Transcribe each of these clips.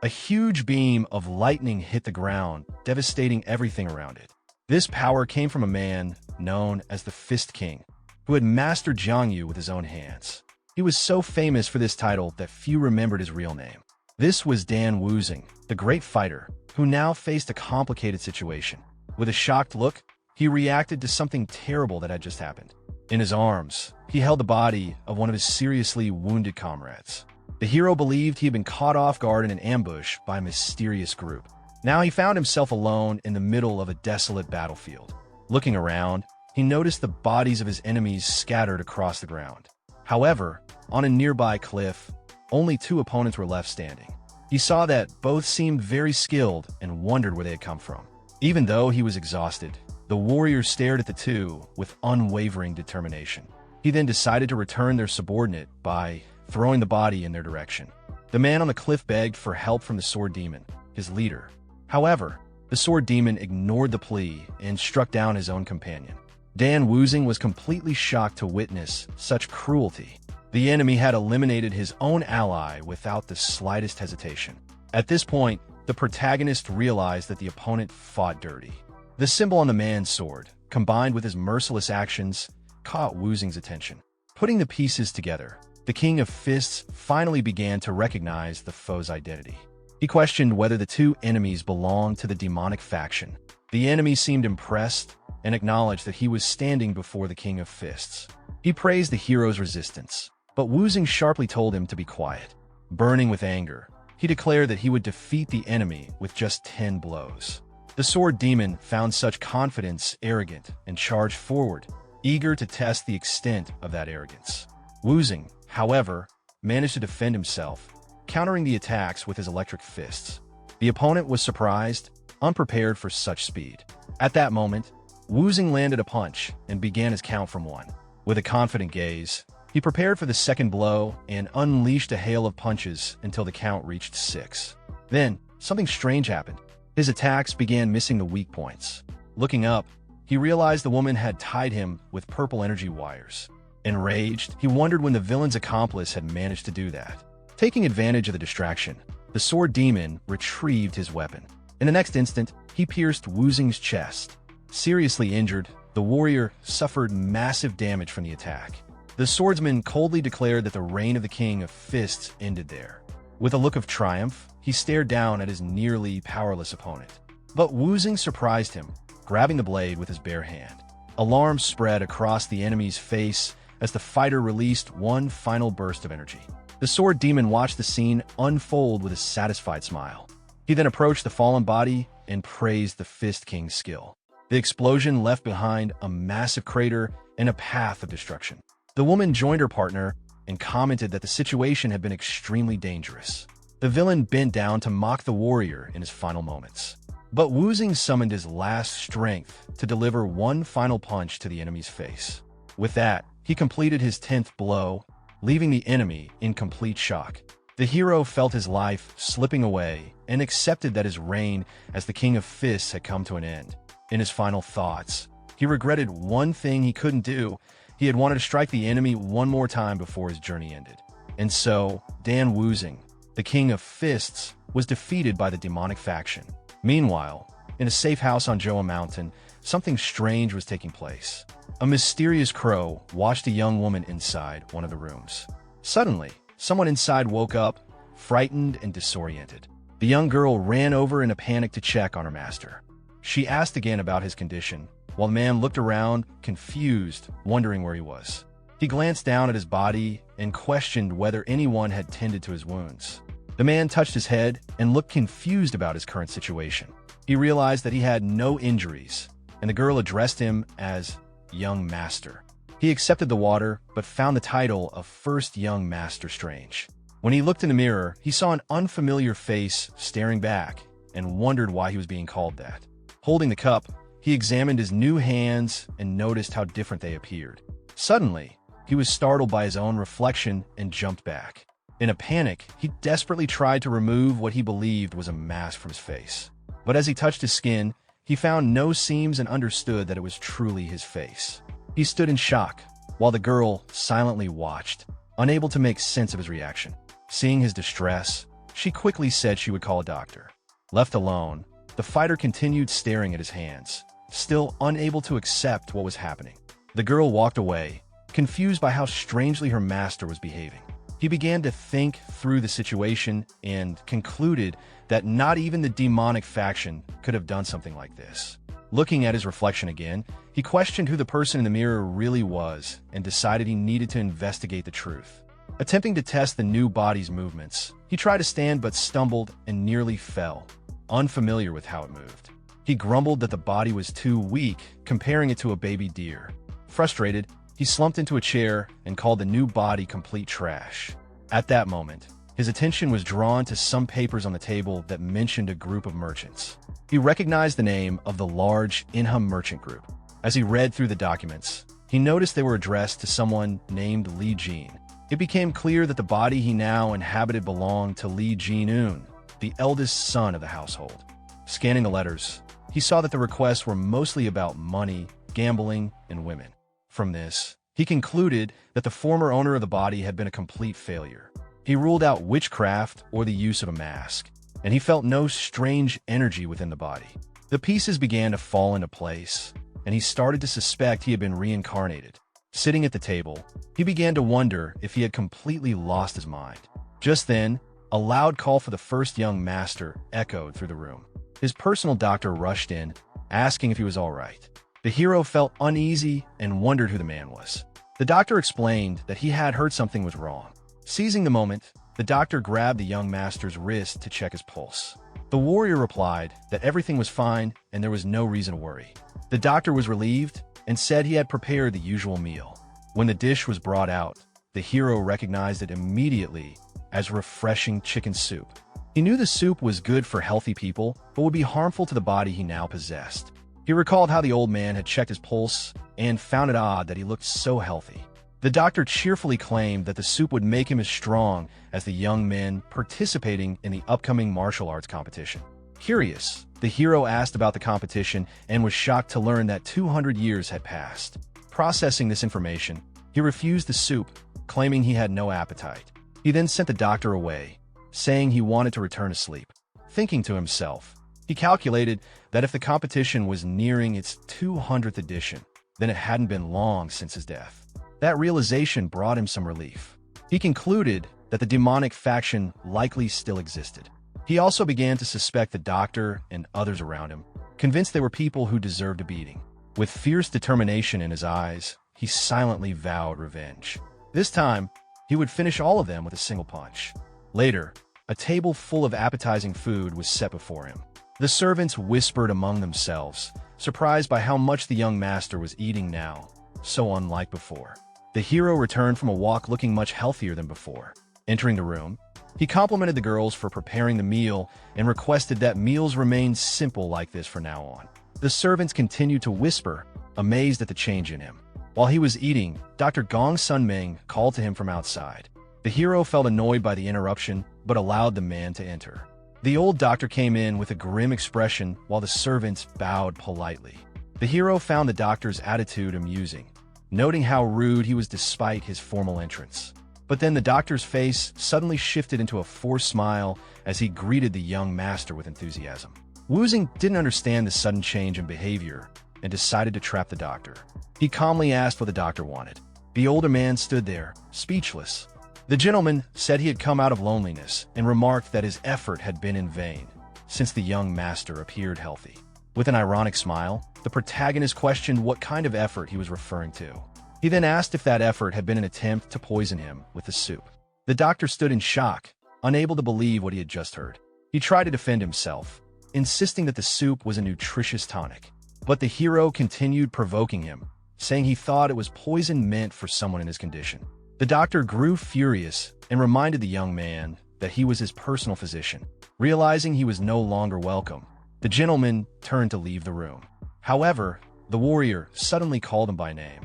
A huge beam of lightning hit the ground, devastating everything around it. This power came from a man known as the Fist King, who had mastered Jiangyu with his own hands. He was so famous for this title that few remembered his real name. This was Dan Wuzing, the great fighter, who now faced a complicated situation. With a shocked look, he reacted to something terrible that had just happened. In his arms, he held the body of one of his seriously wounded comrades. The hero believed he had been caught off guard in an ambush by a mysterious group. Now he found himself alone in the middle of a desolate battlefield. Looking around, he noticed the bodies of his enemies scattered across the ground. However, on a nearby cliff, only 2 opponents were left standing. He saw that both seemed very skilled and wondered where they had come from. Even though he was exhausted, the warrior stared at the 2 with unwavering determination. He then decided to return their subordinate by throwing the body in their direction. The man on the cliff begged for help from the sword demon, his leader. However, the sword demon ignored the plea and struck down his own companion. Dan Wuzing was completely shocked to witness such cruelty. The enemy had eliminated his own ally without the slightest hesitation. At this point, the protagonist realized that the opponent fought dirty. The symbol on the man's sword, combined with his merciless actions, caught Wuzing's attention. Putting the pieces together, the King of Fists finally began to recognize the foe's identity. He questioned whether the 2 enemies belonged to the demonic faction. The enemy seemed impressed and acknowledged that he was standing before the King of Fists. He praised the hero's resistance, but Wuzing sharply told him to be quiet. Burning with anger, he declared that he would defeat the enemy with just 10 blows. The sword demon found such confidence arrogant and charged forward, eager to test the extent of that arrogance. Wuzing, however, managed to defend himself, countering the attacks with his electric fists. The opponent was surprised, unprepared for such speed. At that moment, Wuzing landed a punch and began his count from 1. With a confident gaze, he prepared for the second blow and unleashed a hail of punches until the count reached 6. Then, something strange happened. His attacks began missing the weak points. Looking up, he realized the woman had tied him with purple energy wires. Enraged, he wondered when the villain's accomplice had managed to do that. Taking advantage of the distraction, the sword demon retrieved his weapon. In the next instant, he pierced Wuzing's chest. Seriously injured, the warrior suffered massive damage from the attack. The swordsman coldly declared that the reign of the King of Fists ended there. With a look of triumph, he stared down at his nearly powerless opponent. But Wuzing surprised him, grabbing the blade with his bare hand. Alarm spread across the enemy's face as the fighter released one final burst of energy. The sword demon watched the scene unfold with a satisfied smile. He then approached the fallen body and praised the Fist King's skill. The explosion left behind a massive crater and a path of destruction. The woman joined her partner and commented that the situation had been extremely dangerous. The villain bent down to mock the warrior in his final moments. But Wuzing summoned his last strength to deliver one final punch to the enemy's face. With that, he completed his 10th blow, leaving the enemy in complete shock. The hero felt his life slipping away and accepted that his reign as the King of Fists had come to an end. In his final thoughts, he regretted one thing he couldn't do. He had wanted to strike the enemy one more time before his journey ended. And so, Dan Wuzing, the King of Fists, was defeated by the demonic faction. Meanwhile, in a safe house on Joa Mountain, something strange was taking place. A mysterious crow watched a young woman inside one of the rooms. Suddenly, someone inside woke up, frightened and disoriented. The young girl ran over in a panic to check on her master. She asked again about his condition, while the man looked around, confused, wondering where he was. He glanced down at his body and questioned whether anyone had tended to his wounds. The man touched his head and looked confused about his current situation. He realized that he had no injuries, and the girl addressed him as Young Master. He accepted the water, but found the title of First Young Master strange. When he looked in the mirror, he saw an unfamiliar face staring back and wondered why he was being called that. Holding the cup, he examined his new hands and noticed how different they appeared. Suddenly, he was startled by his own reflection and jumped back. In a panic, he desperately tried to remove what he believed was a mask from his face. But as he touched his skin, he found no seams and understood that it was truly his face. He stood in shock, while the girl silently watched, unable to make sense of his reaction. Seeing his distress, She quickly said she would call a doctor. Left alone, the fighter continued staring at his hands, still unable to accept what was happening. The girl walked away, confused by how strangely her master was behaving. He began to think through the situation and concluded that not even the demonic faction could have done something like this. Looking at his reflection again, he questioned who the person in the mirror really was and decided he needed to investigate the truth. Attempting to test the new body's movements, he tried to stand but stumbled and nearly fell, unfamiliar with how it moved. He grumbled that the body was too weak, comparing it to a baby deer. Frustrated, he slumped into a chair and called the new body complete trash. At that moment, his attention was drawn to some papers on the table that mentioned a group of merchants. He recognized the name of the large Inhum merchant group. As he read through the documents, he noticed they were addressed to someone named Li Jin. It became clear that the body he now inhabited belonged to Li Jin-un, the eldest son of the household. Scanning the letters, he saw that the requests were mostly about money, gambling, and women. From this, he concluded that the former owner of the body had been a complete failure. He ruled out witchcraft or the use of a mask, and he felt no strange energy within the body. The pieces began to fall into place, and he started to suspect he had been reincarnated. Sitting at the table, he began to wonder if he had completely lost his mind. Just then, a loud call for the first young master echoed through the room. His personal doctor rushed in, asking if he was all right. The hero felt uneasy and wondered who the man was. The doctor explained that he had heard something was wrong. Seizing the moment, the doctor grabbed the young master's wrist to check his pulse. The warrior replied that everything was fine and there was no reason to worry. The doctor was relieved and said he had prepared the usual meal. When the dish was brought out, the hero recognized it immediately as refreshing chicken soup. He knew the soup was good for healthy people, but would be harmful to the body he now possessed. He recalled how the old man had checked his pulse and found it odd that he looked so healthy. The doctor cheerfully claimed that the soup would make him as strong as the young men participating in the upcoming martial arts competition. Curious, the hero asked about the competition and was shocked to learn that 200 years had passed. Processing this information, he refused the soup, claiming he had no appetite. He then sent the doctor away, saying he wanted to return to sleep. Thinking to himself, he calculated that if the competition was nearing its 200th edition, then it hadn't been long since his death. That realization brought him some relief. He concluded that the demonic faction likely still existed. He also began to suspect the doctor and others around him, convinced they were people who deserved a beating. With fierce determination in his eyes, he silently vowed revenge. This time, he would finish all of them with a single punch. Later, a table full of appetizing food was set before him. The servants whispered among themselves, surprised by how much the young master was eating now, so unlike before. The hero returned from a walk looking much healthier than before. Entering the room, he complimented the girls for preparing the meal and requested that meals remain simple like this from now on. The servants continued to whisper, amazed at the change in him. While he was eating, Dr. Gong Sunming called to him from outside. The hero felt annoyed by the interruption, but allowed the man to enter. The old doctor came in with a grim expression while the servants bowed politely. The hero found the doctor's attitude amusing, noting how rude he was despite his formal entrance. But then the doctor's face suddenly shifted into a forced smile as he greeted the young master with enthusiasm. Wuzing didn't understand the sudden change in behavior and decided to trap the doctor. He calmly asked what the doctor wanted. The older man stood there, speechless. The gentleman said he had come out of loneliness and remarked that his effort had been in vain, since the young master appeared healthy. With an ironic smile, the protagonist questioned what kind of effort he was referring to. He then asked if that effort had been an attempt to poison him with the soup. The doctor stood in shock, unable to believe what he had just heard. He tried to defend himself, insisting that the soup was a nutritious tonic. But the hero continued provoking him, saying he thought it was poison meant for someone in his condition. The doctor grew furious and reminded the young man that he was his personal physician. Realizing he was no longer welcome, the gentleman turned to leave the room. However, the warrior suddenly called him by name,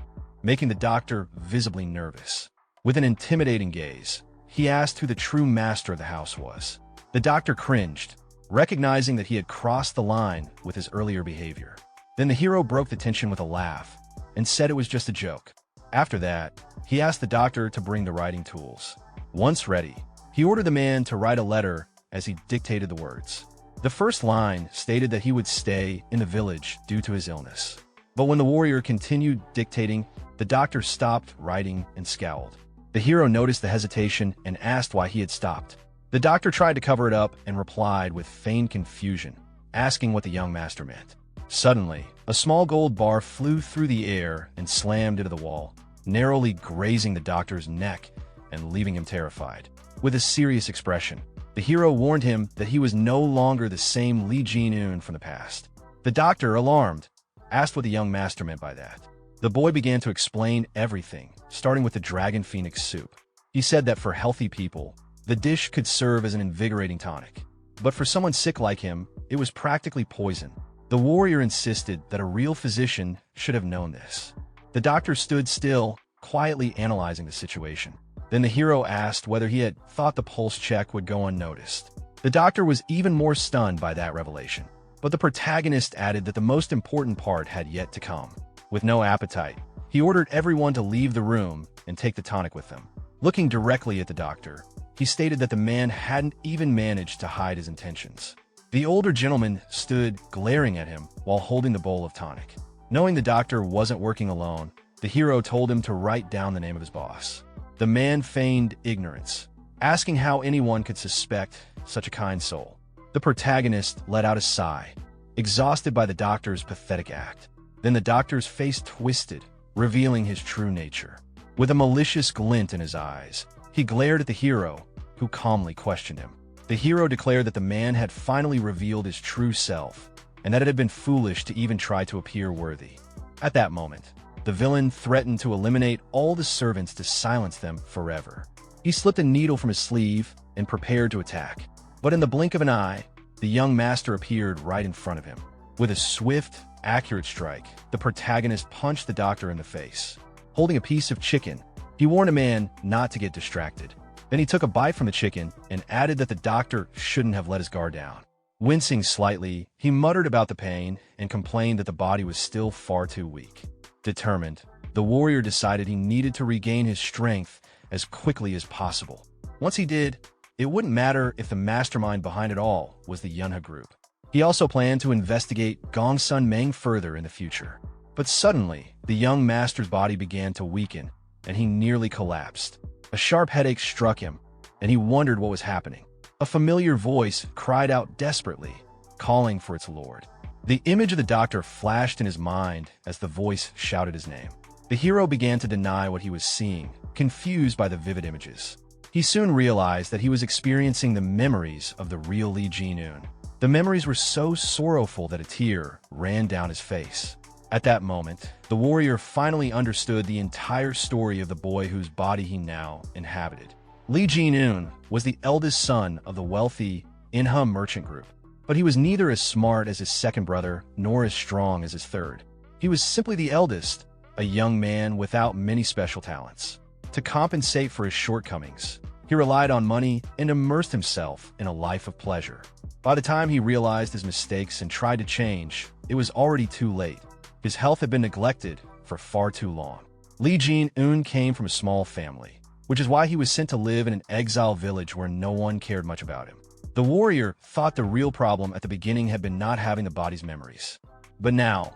making the doctor visibly nervous. With an intimidating gaze, he asked who the true master of the house was. The doctor cringed, recognizing that he had crossed the line with his earlier behavior. Then the hero broke the tension with a laugh and said it was just a joke. After that, he asked the doctor to bring the writing tools. Once ready, he ordered the man to write a letter as he dictated the words. The first line stated that he would stay in the village due to his illness. But when the warrior continued dictating, the doctor stopped writing and scowled. The hero noticed the hesitation and asked why he had stopped. The doctor tried to cover it up and replied with feigned confusion, asking what the young master meant. Suddenly, a small gold bar flew through the air and slammed into the wall, narrowly grazing the doctor's neck and leaving him terrified. With a serious expression, the hero warned him that he was no longer the same Lee Jin-un from the past. The doctor, alarmed, asked what the young master meant by that. The boy began to explain everything, starting with the dragon phoenix soup. He said that for healthy people, the dish could serve as an invigorating tonic. But for someone sick like him, it was practically poison. The warrior insisted that a real physician should have known this. The doctor stood still, quietly analyzing the situation. Then the hero asked whether he had thought the pulse check would go unnoticed. The doctor was even more stunned by that revelation. But the protagonist added that the most important part had yet to come. With no appetite, he ordered everyone to leave the room and take the tonic with them. Looking directly at the doctor, he stated that the man hadn't even managed to hide his intentions. The older gentleman stood glaring at him while holding the bowl of tonic. Knowing the doctor wasn't working alone, the hero told him to write down the name of his boss. The man feigned ignorance, asking how anyone could suspect such a kind soul. The protagonist let out a sigh, exhausted by the doctor's pathetic act. Then the doctor's face twisted, revealing his true nature. With a malicious glint in his eyes, he glared at the hero, who calmly questioned him. The hero declared that the man had finally revealed his true self, and that it had been foolish to even try to appear worthy. At that moment, the villain threatened to eliminate all the servants to silence them forever. He slipped a needle from his sleeve and prepared to attack. But in the blink of an eye, the young master appeared right in front of him. With a swift, accurate strike, the protagonist punched the doctor in the face. Holding a piece of chicken, he warned a man not to get distracted. Then he took a bite from the chicken and added that the doctor shouldn't have let his guard down. Wincing slightly, he muttered about the pain and complained that the body was still far too weak. Determined, the warrior decided he needed to regain his strength as quickly as possible. Once he did, it wouldn't matter if the mastermind behind it all was the Yunha group. He also planned to investigate Gongsun Meng further in the future. But suddenly, the young master's body began to weaken, and he nearly collapsed. A sharp headache struck him, and he wondered what was happening. A familiar voice cried out desperately, calling for its lord. The image of the doctor flashed in his mind as the voice shouted his name. The hero began to deny what he was seeing, confused by the vivid images. He soon realized that he was experiencing the memories of the real Lee Jin-un. The memories were so sorrowful that a tear ran down his face. At that moment, the warrior finally understood the entire story of the boy whose body he now inhabited. Lee Jin-un was the eldest son of the wealthy Inha merchant group, but he was neither as smart as his second brother nor as strong as his third. He was simply the eldest, a young man without many special talents. To compensate for his shortcomings, he relied on money and immersed himself in a life of pleasure. By the time he realized his mistakes and tried to change, it was already too late. His health had been neglected for far too long. Lee Jin-un came from a small family, which is why he was sent to live in an exile village where no one cared much about him. The warrior thought the real problem at the beginning had been not having the body's memories. But now,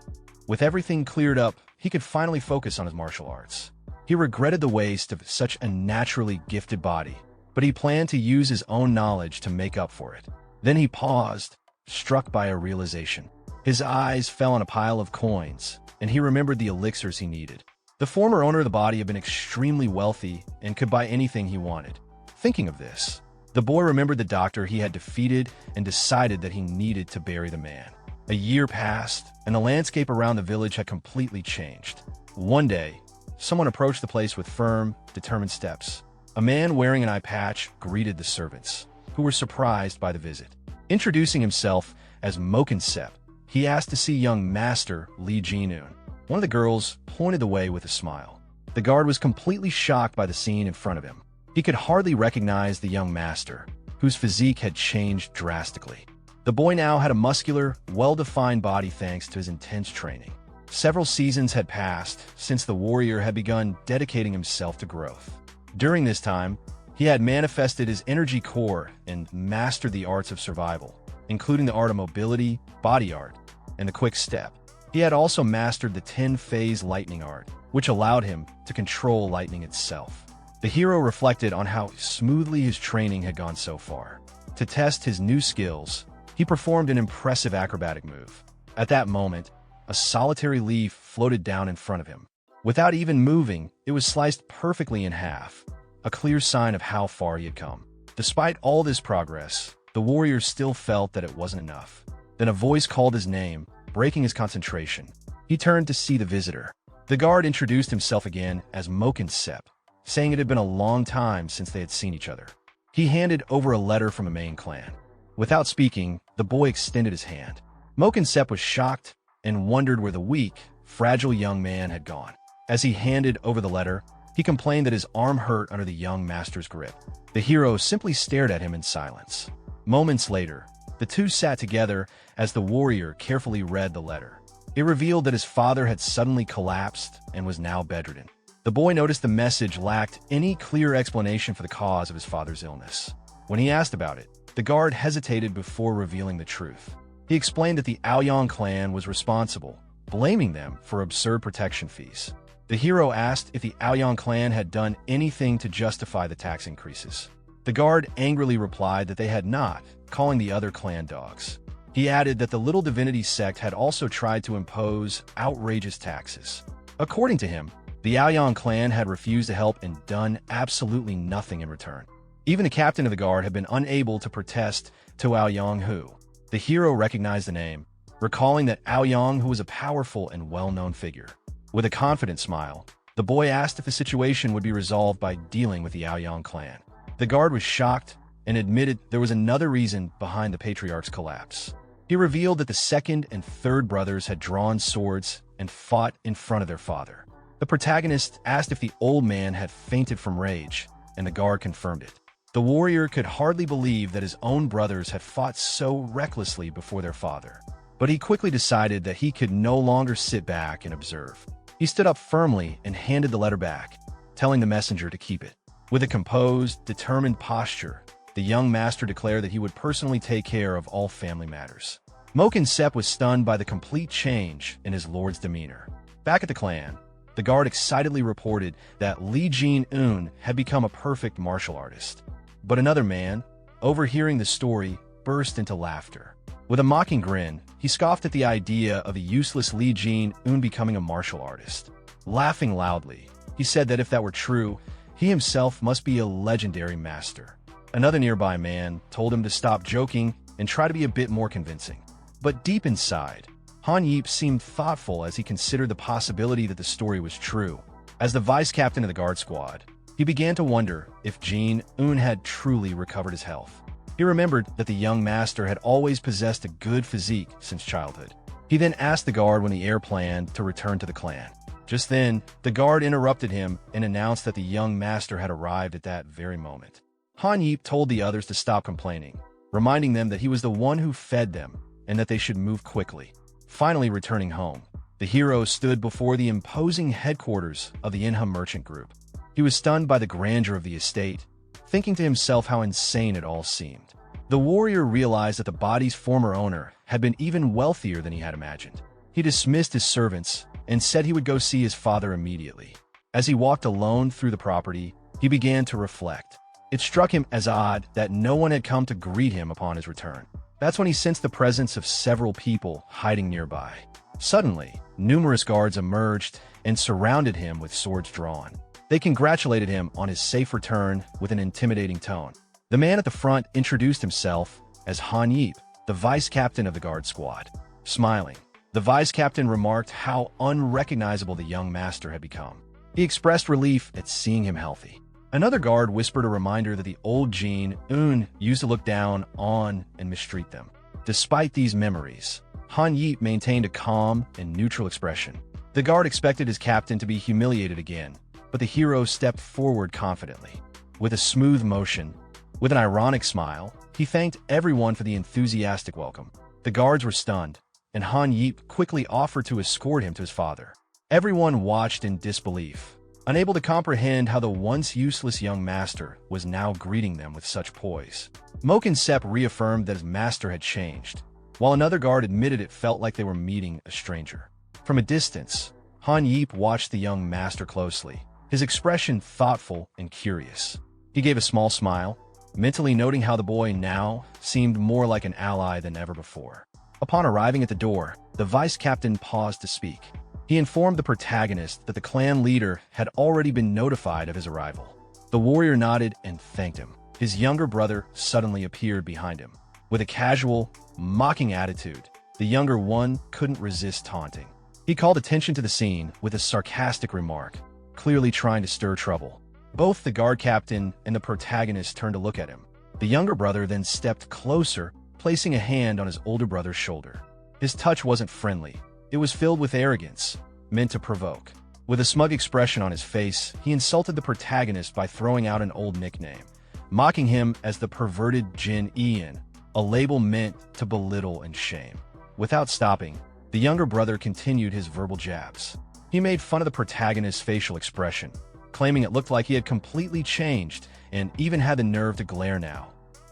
with everything cleared up, he could finally focus on his martial arts. He regretted the waste of such a naturally gifted body, but he planned to use his own knowledge to make up for it. Then he paused, struck by a realization. His eyes fell on a pile of coins, and he remembered the elixirs he needed. The former owner of the body had been extremely wealthy and could buy anything he wanted. Thinking of this, the boy remembered the doctor he had defeated and decided that he needed to bury the man. A year passed, and the landscape around the village had completely changed. One day, someone approached the place with firm, determined steps. A man wearing an eye patch greeted the servants, who were surprised by the visit. Introducing himself as Mokinsep, he asked to see young master Lee Jin-un. One of the girls pointed the way with a smile. The guard was completely shocked by the scene in front of him. He could hardly recognize the young master, whose physique had changed drastically. The boy now had a muscular, well-defined body thanks to his intense training. Several seasons had passed since the warrior had begun dedicating himself to growth. During this time, He had manifested his energy core and mastered the arts of survival, including the art of mobility, body art, and the quick step. He had also mastered the 10-phase lightning art, which allowed him to control lightning itself. The hero reflected on how smoothly his training had gone so far. To test his new skills, he performed an impressive acrobatic move. At that moment, a solitary leaf floated down in front of him. Without even moving, it was sliced perfectly in half, a clear sign of how far he had come. Despite all this progress, the warrior still felt that it wasn't enough. Then a voice called his name, breaking his concentration. He turned to see the visitor. The guard introduced himself again as ManhwaCapped, saying it had been a long time since they had seen each other. He handed over a letter from the main clan. Without speaking, the boy extended his hand. ManhwaCapped was shocked and wondered where the weak, fragile young man had gone. As he handed over the letter, he complained that his arm hurt under the young master's grip. The hero simply stared at him in silence. Moments later, the two sat together as the warrior carefully read the letter. It revealed that his father had suddenly collapsed and was now bedridden. The boy noticed the message lacked any clear explanation for the cause of his father's illness. When he asked about it, the guard hesitated before revealing the truth. He explained that the Aoyang clan was responsible, blaming them for absurd protection fees. The hero asked if the Aoyang clan had done anything to justify the tax increases. The guard angrily replied that they had not, calling the other clan dogs. He added that the Little Divinity sect had also tried to impose outrageous taxes. According to him, the Aoyang clan had refused to help and done absolutely nothing in return. Even the captain of the guard had been unable to protest to Aoyang Hu. The hero recognized the name, recalling that Aoyang Hu was a powerful and well-known figure. With a confident smile, the boy asked if the situation would be resolved by dealing with the Aoyang clan. The guard was shocked and admitted there was another reason behind the patriarch's collapse. He revealed that the second and third brothers had drawn swords and fought in front of their father. The protagonist asked if the old man had fainted from rage, and the guard confirmed it. The warrior could hardly believe that his own brothers had fought so recklessly before their father. But he quickly decided that he could no longer sit back and observe. He stood up firmly and handed the letter back, telling the messenger to keep it. With a composed, determined posture, the young master declared that he would personally take care of all family matters. ManhwaCapped was stunned by the complete change in his lord's demeanor. Back at the clan, the guard excitedly reported that Li Jin-un had become a perfect martial artist. But another man, overhearing the story, burst into laughter. With a mocking grin, he scoffed at the idea of a useless Li Jin-un becoming a martial artist. Laughing loudly, he said that if that were true, he himself must be a legendary master. Another nearby man told him to stop joking and try to be a bit more convincing. But deep inside, Han Yip seemed thoughtful as he considered the possibility that the story was true. As the vice captain of the guard squad, he began to wonder if Jin-un had truly recovered his health. He remembered that the young master had always possessed a good physique since childhood. He then asked the guard when the heir planned to return to the clan. Just then, the guard interrupted him and announced that the young master had arrived at that very moment. Han Yip told the others to stop complaining, reminding them that he was the one who fed them and that they should move quickly. Finally returning home, the hero stood before the imposing headquarters of the Inhum merchant group. He was stunned by the grandeur of the estate, thinking to himself how insane it all seemed. The warrior realized that the body's former owner had been even wealthier than he had imagined. He dismissed his servants and said he would go see his father immediately. As he walked alone through the property, he began to reflect. It struck him as odd that no one had come to greet him upon his return. That's when he sensed the presence of several people hiding nearby. Suddenly, numerous guards emerged and surrounded him with swords drawn. They congratulated him on his safe return with an intimidating tone. The man at the front introduced himself as Han Yip, the vice captain of the guard squad. Smiling, the vice captain remarked how unrecognizable the young master had become. He expressed relief at seeing him healthy. Another guard whispered a reminder that the old Jin-un used to look down on and mistreat them. Despite these memories, Han Yip maintained a calm and neutral expression. The guard expected his captain to be humiliated again, but the hero stepped forward confidently. With a smooth motion, with an ironic smile, he thanked everyone for the enthusiastic welcome. The guards were stunned, and Han Yip quickly offered to escort him to his father. Everyone watched in disbelief. unable to comprehend how the once useless young master was now greeting them with such poise. Moke and Sep reaffirmed that his master had changed, while another guard admitted it felt like they were meeting a stranger. From a distance, Han Yeep watched the young master closely, his expression thoughtful and curious. He gave a small smile, mentally noting how the boy now seemed more like an ally than ever before. Upon arriving at the door, the vice captain paused to speak. He informed the protagonist that the clan leader had already been notified of his arrival. The warrior nodded and thanked him. His younger brother suddenly appeared behind him. With a casual, mocking attitude, the younger one couldn't resist taunting. He called attention to the scene with a sarcastic remark, clearly trying to stir trouble. Both the guard captain and the protagonist turned to look at him. The younger brother then stepped closer, placing a hand on his older brother's shoulder. His touch wasn't friendly. It was filled with arrogance, meant to provoke. With a smug expression on his face, he insulted the protagonist by throwing out an old nickname, mocking him as the perverted Jin Ian, a label meant to belittle and shame. Without stopping, the younger brother continued his verbal jabs. He made fun of the protagonist's facial expression, claiming it looked like he had completely changed and even had the nerve to glare now,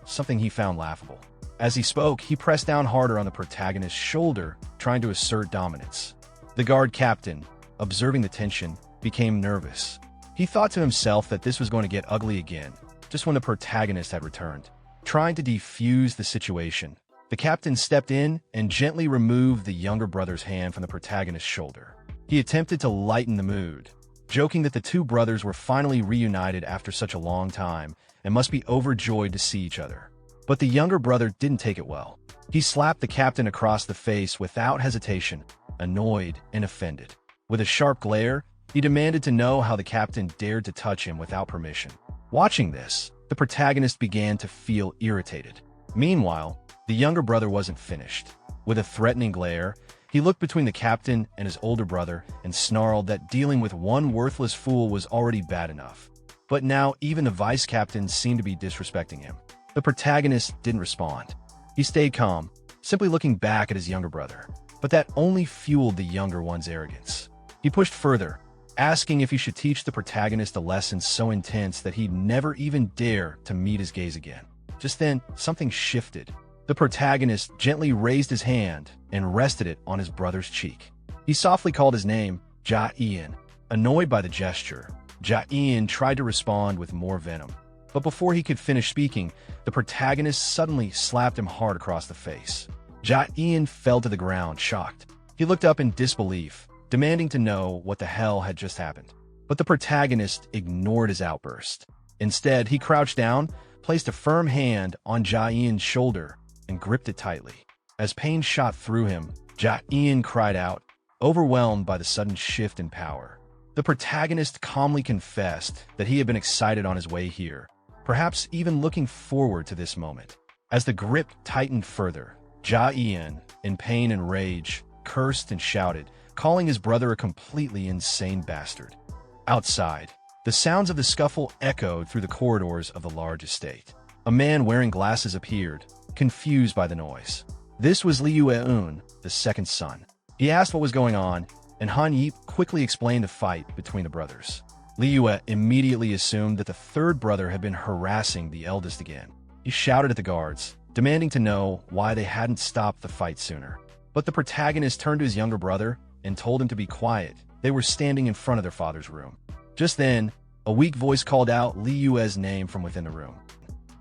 something he found laughable. As he spoke, he pressed down harder on the protagonist's shoulder, trying to assert dominance. The guard captain, observing the tension, became nervous. He thought to himself that this was going to get ugly again, just when the protagonist had returned. Trying to defuse the situation, the captain stepped in and gently removed the younger brother's hand from the protagonist's shoulder. He attempted to lighten the mood, joking that the two brothers were finally reunited after such a long time and must be overjoyed to see each other. But the younger brother didn't take it well. He slapped the captain across the face without hesitation, annoyed and offended. With a sharp glare, he demanded to know how the captain dared to touch him without permission. Watching this, the protagonist began to feel irritated. Meanwhile, the younger brother wasn't finished. With a threatening glare, he looked between the captain and his older brother and snarled that dealing with one worthless fool was already bad enough. But now even the vice captain seemed to be disrespecting him. The protagonist didn't respond. He stayed calm, simply looking back at his younger brother. But that only fueled the younger one's arrogance. He pushed further, asking if he should teach the protagonist a lesson so intense that he'd never even dare to meet his gaze again. Just then, something shifted. The protagonist gently raised his hand and rested it on his brother's cheek. He softly called his name, Ja Ian. Annoyed by the gesture, Ja Ian tried to respond with more venom. But before he could finish speaking, the protagonist suddenly slapped him hard across the face. Ja Ian fell to the ground, shocked. He looked up in disbelief, demanding to know what the hell had just happened. But the protagonist ignored his outburst. Instead, he crouched down, placed a firm hand on Ja Ian's shoulder, and gripped it tightly. As pain shot through him, Ja Ian cried out, overwhelmed by the sudden shift in power. The protagonist calmly confessed that he had been excited on his way here, perhaps even looking forward to this moment. As the grip tightened further, Ja Ian, in pain and rage, cursed and shouted, calling his brother a completely insane bastard. Outside, the sounds of the scuffle echoed through the corridors of the large estate. A man wearing glasses appeared, confused by the noise. This was Liu Eun, the second son. He asked what was going on, and Han Yeep quickly explained the fight between the brothers. Liu immediately assumed that the third brother had been harassing the eldest again. He shouted at the guards, demanding to know why they hadn't stopped the fight sooner. But the protagonist turned to his younger brother and told him to be quiet. They were standing in front of their father's room. Just then, a weak voice called out Liu's name from within the room.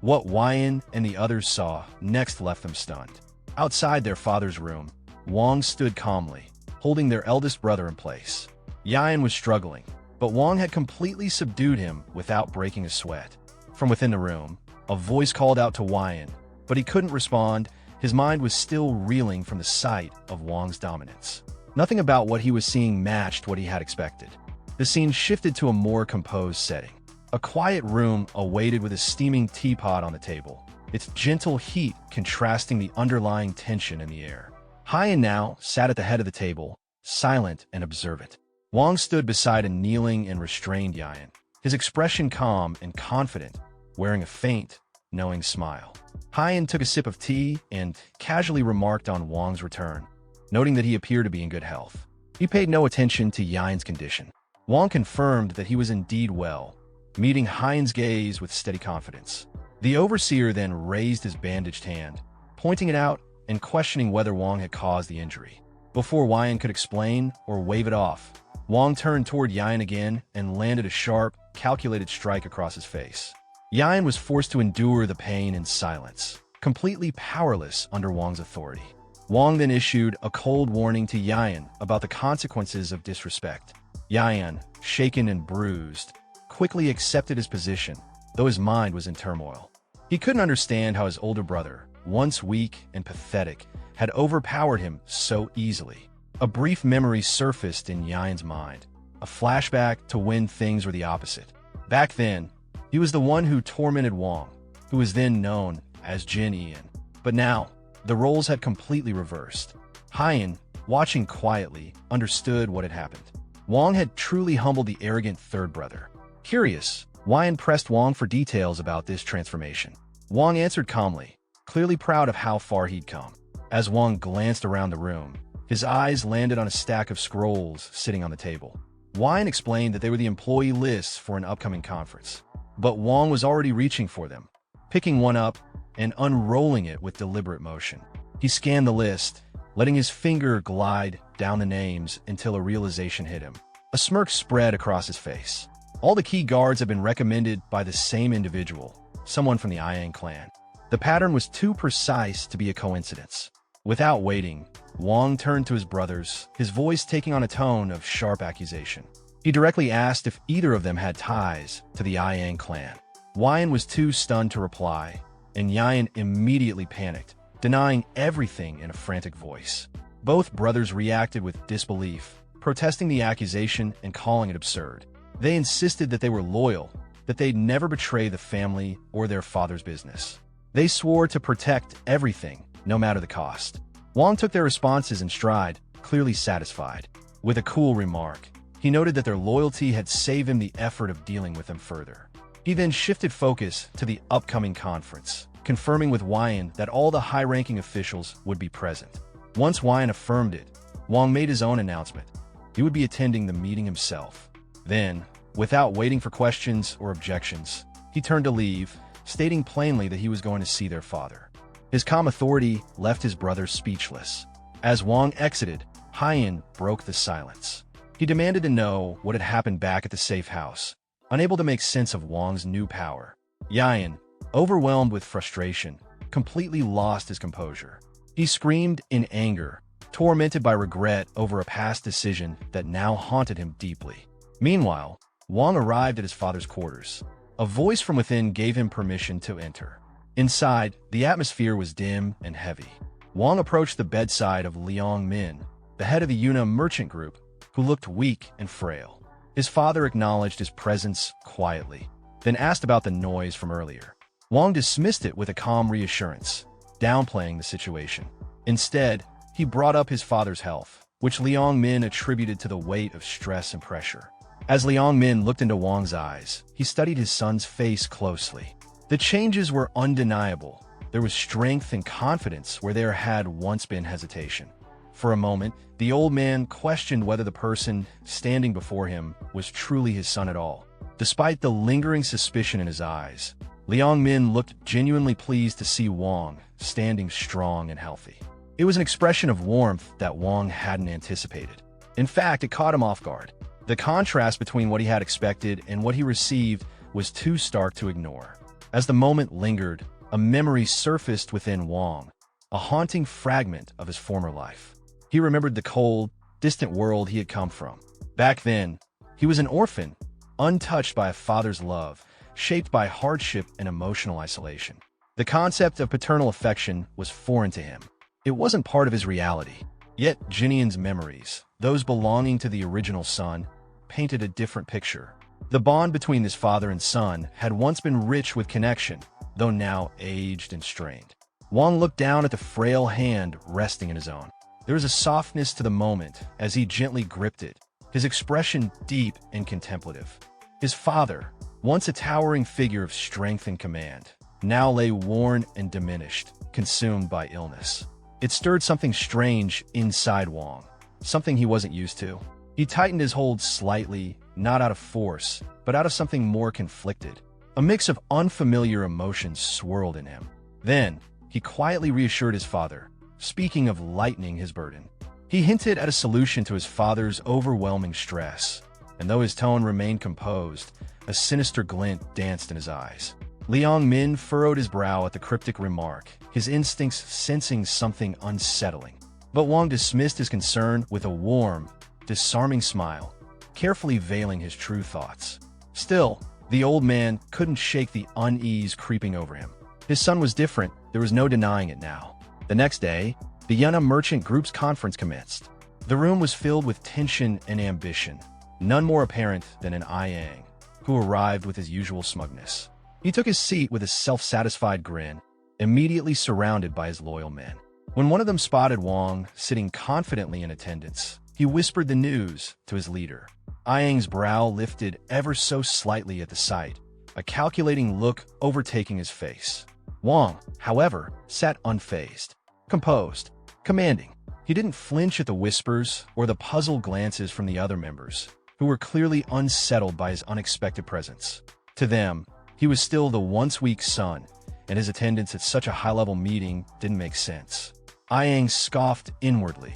What Wyan and the others saw next left them stunned. Outside their father's room, Wang stood calmly, holding their eldest brother in place. Yan was struggling, but Wang had completely subdued him without breaking a sweat. From within the room, a voice called out to Wyan, but he couldn't respond. His mind was still reeling from the sight of Wang's dominance. Nothing about what he was seeing matched what he had expected. The scene shifted to a more composed setting. A quiet room awaited with a steaming teapot on the table, its gentle heat contrasting the underlying tension in the air. Hyan now sat at the head of the table, silent and observant. Wang stood beside a kneeling and restrained Yan, his expression calm and confident, wearing a faint, knowing smile. Hyan took a sip of tea and casually remarked on Wang's return, noting that he appeared to be in good health. He paid no attention to Yan's condition. Wang confirmed that he was indeed well, meeting Hyan's gaze with steady confidence. The overseer then raised his bandaged hand, pointing it out and questioning whether Wang had caused the injury. Before Hyan could explain or wave it off, Wang turned toward Hyan again and landed a sharp, calculated strike across his face. Hyan was forced to endure the pain in silence, completely powerless under Wang's authority. Wang then issued a cold warning to Hyan about the consequences of disrespect. Hyan, shaken and bruised, quickly accepted his position, though his mind was in turmoil. He couldn't understand how his older brother, once weak and pathetic, had overpowered him so easily. A brief memory surfaced in Hyan's mind, a flashback to when things were the opposite. Back then, he was the one who tormented Wang, who was then known as Jin Ian. But now, the roles had completely reversed. Hyan, watching quietly, understood what had happened. Wang had truly humbled the arrogant third brother. Curious, Hyan pressed Wang for details about this transformation. Wang answered calmly, clearly proud of how far he'd come. As Wang glanced around the room, his eyes landed on a stack of scrolls sitting on the table. Hyan explained that they were the employee lists for an upcoming conference. But Wang was already reaching for them, picking one up and unrolling it with deliberate motion. He scanned the list, letting his finger glide down the names until a realization hit him. A smirk spread across his face. All the key guards had been recommended by the same individual, someone from the Iang clan. The pattern was too precise to be a coincidence. Without waiting, Wang turned to his brothers, his voice taking on a tone of sharp accusation. He directly asked if either of them had ties to the Iang clan. Hyan was too stunned to reply, and Hyan immediately panicked, denying everything in a frantic voice. Both brothers reacted with disbelief, protesting the accusation and calling it absurd. They insisted that they were loyal, that they'd never betray the family or their father's business. They swore to protect everything, no matter the cost. Wang took their responses in stride, clearly satisfied. With a cool remark, he noted that their loyalty had saved him the effort of dealing with them further. He then shifted focus to the upcoming conference, confirming with Hyan that all the high-ranking officials would be present. Once Hyan affirmed it, Wang made his own announcement. He would be attending the meeting himself. Then, without waiting for questions or objections, he turned to leave, stating plainly that he was going to see their father. His calm authority left his brothers speechless. As Wang exited, Hyan broke the silence. He demanded to know what had happened back at the safe house, unable to make sense of Wang's new power. Hyan, overwhelmed with frustration, completely lost his composure. He screamed in anger, tormented by regret over a past decision that now haunted him deeply. Meanwhile, Wang arrived at his father's quarters. A voice from within gave him permission to enter. Inside, the atmosphere was dim and heavy. Wang approached the bedside of Liang Min, the head of the Yuna merchant group, who looked weak and frail. His father acknowledged his presence quietly, then asked about the noise from earlier. Wang dismissed it with a calm reassurance, downplaying the situation. Instead, he brought up his father's health, which Liang Min attributed to the weight of stress and pressure. As Liang Min looked into Wang's eyes, he studied his son's face closely. The changes were undeniable. There was strength and confidence where there had once been hesitation. For a moment, the old man questioned whether the person standing before him was truly his son at all. Despite the lingering suspicion in his eyes, Liang Min looked genuinely pleased to see Wang standing strong and healthy. It was an expression of warmth that Wang hadn't anticipated. In fact, it caught him off guard. The contrast between what he had expected and what he received was too stark to ignore. As the moment lingered, a memory surfaced within Wang, a haunting fragment of his former life. He remembered the cold, distant world he had come from. Back then, he was an orphan, untouched by a father's love, shaped by hardship and emotional isolation. The concept of paternal affection was foreign to him. It wasn't part of his reality. Yet Jinian's memories, those belonging to the original son, painted a different picture. The bond between his father and son had once been rich with connection, though now aged and strained. Wang looked down at the frail hand resting in his own. There was a softness to the moment as he gently gripped it, his expression deep and contemplative. His father, once a towering figure of strength and command, now lay worn and diminished, consumed by illness. It stirred something strange inside Wang, something he wasn't used to. He tightened his hold slightly, not out of force, but out of something more conflicted. A mix of unfamiliar emotions swirled in him. Then, he quietly reassured his father, speaking of lightening his burden. He hinted at a solution to his father's overwhelming stress, and though his tone remained composed, a sinister glint danced in his eyes. Liang Min furrowed his brow at the cryptic remark, his instincts sensing something unsettling. But Wang dismissed his concern with a warm, disarming smile, carefully veiling his true thoughts. Still, the old man couldn't shake the unease creeping over him. His son was different, there was no denying it now. The next day, the Manhwa Merchant Group's conference commenced. The room was filled with tension and ambition, none more apparent than an Yang, who arrived with his usual smugness. He took his seat with a self-satisfied grin, immediately surrounded by his loyal men. When one of them spotted Wang sitting confidently in attendance, he whispered the news to his leader. Yang's brow lifted ever so slightly at the sight, a calculating look overtaking his face. Wang, however, sat unfazed, composed, commanding. He didn't flinch at the whispers or the puzzled glances from the other members, who were clearly unsettled by his unexpected presence. To them, he was still the once weak son, and his attendance at such a high-level meeting didn't make sense. Yang scoffed inwardly,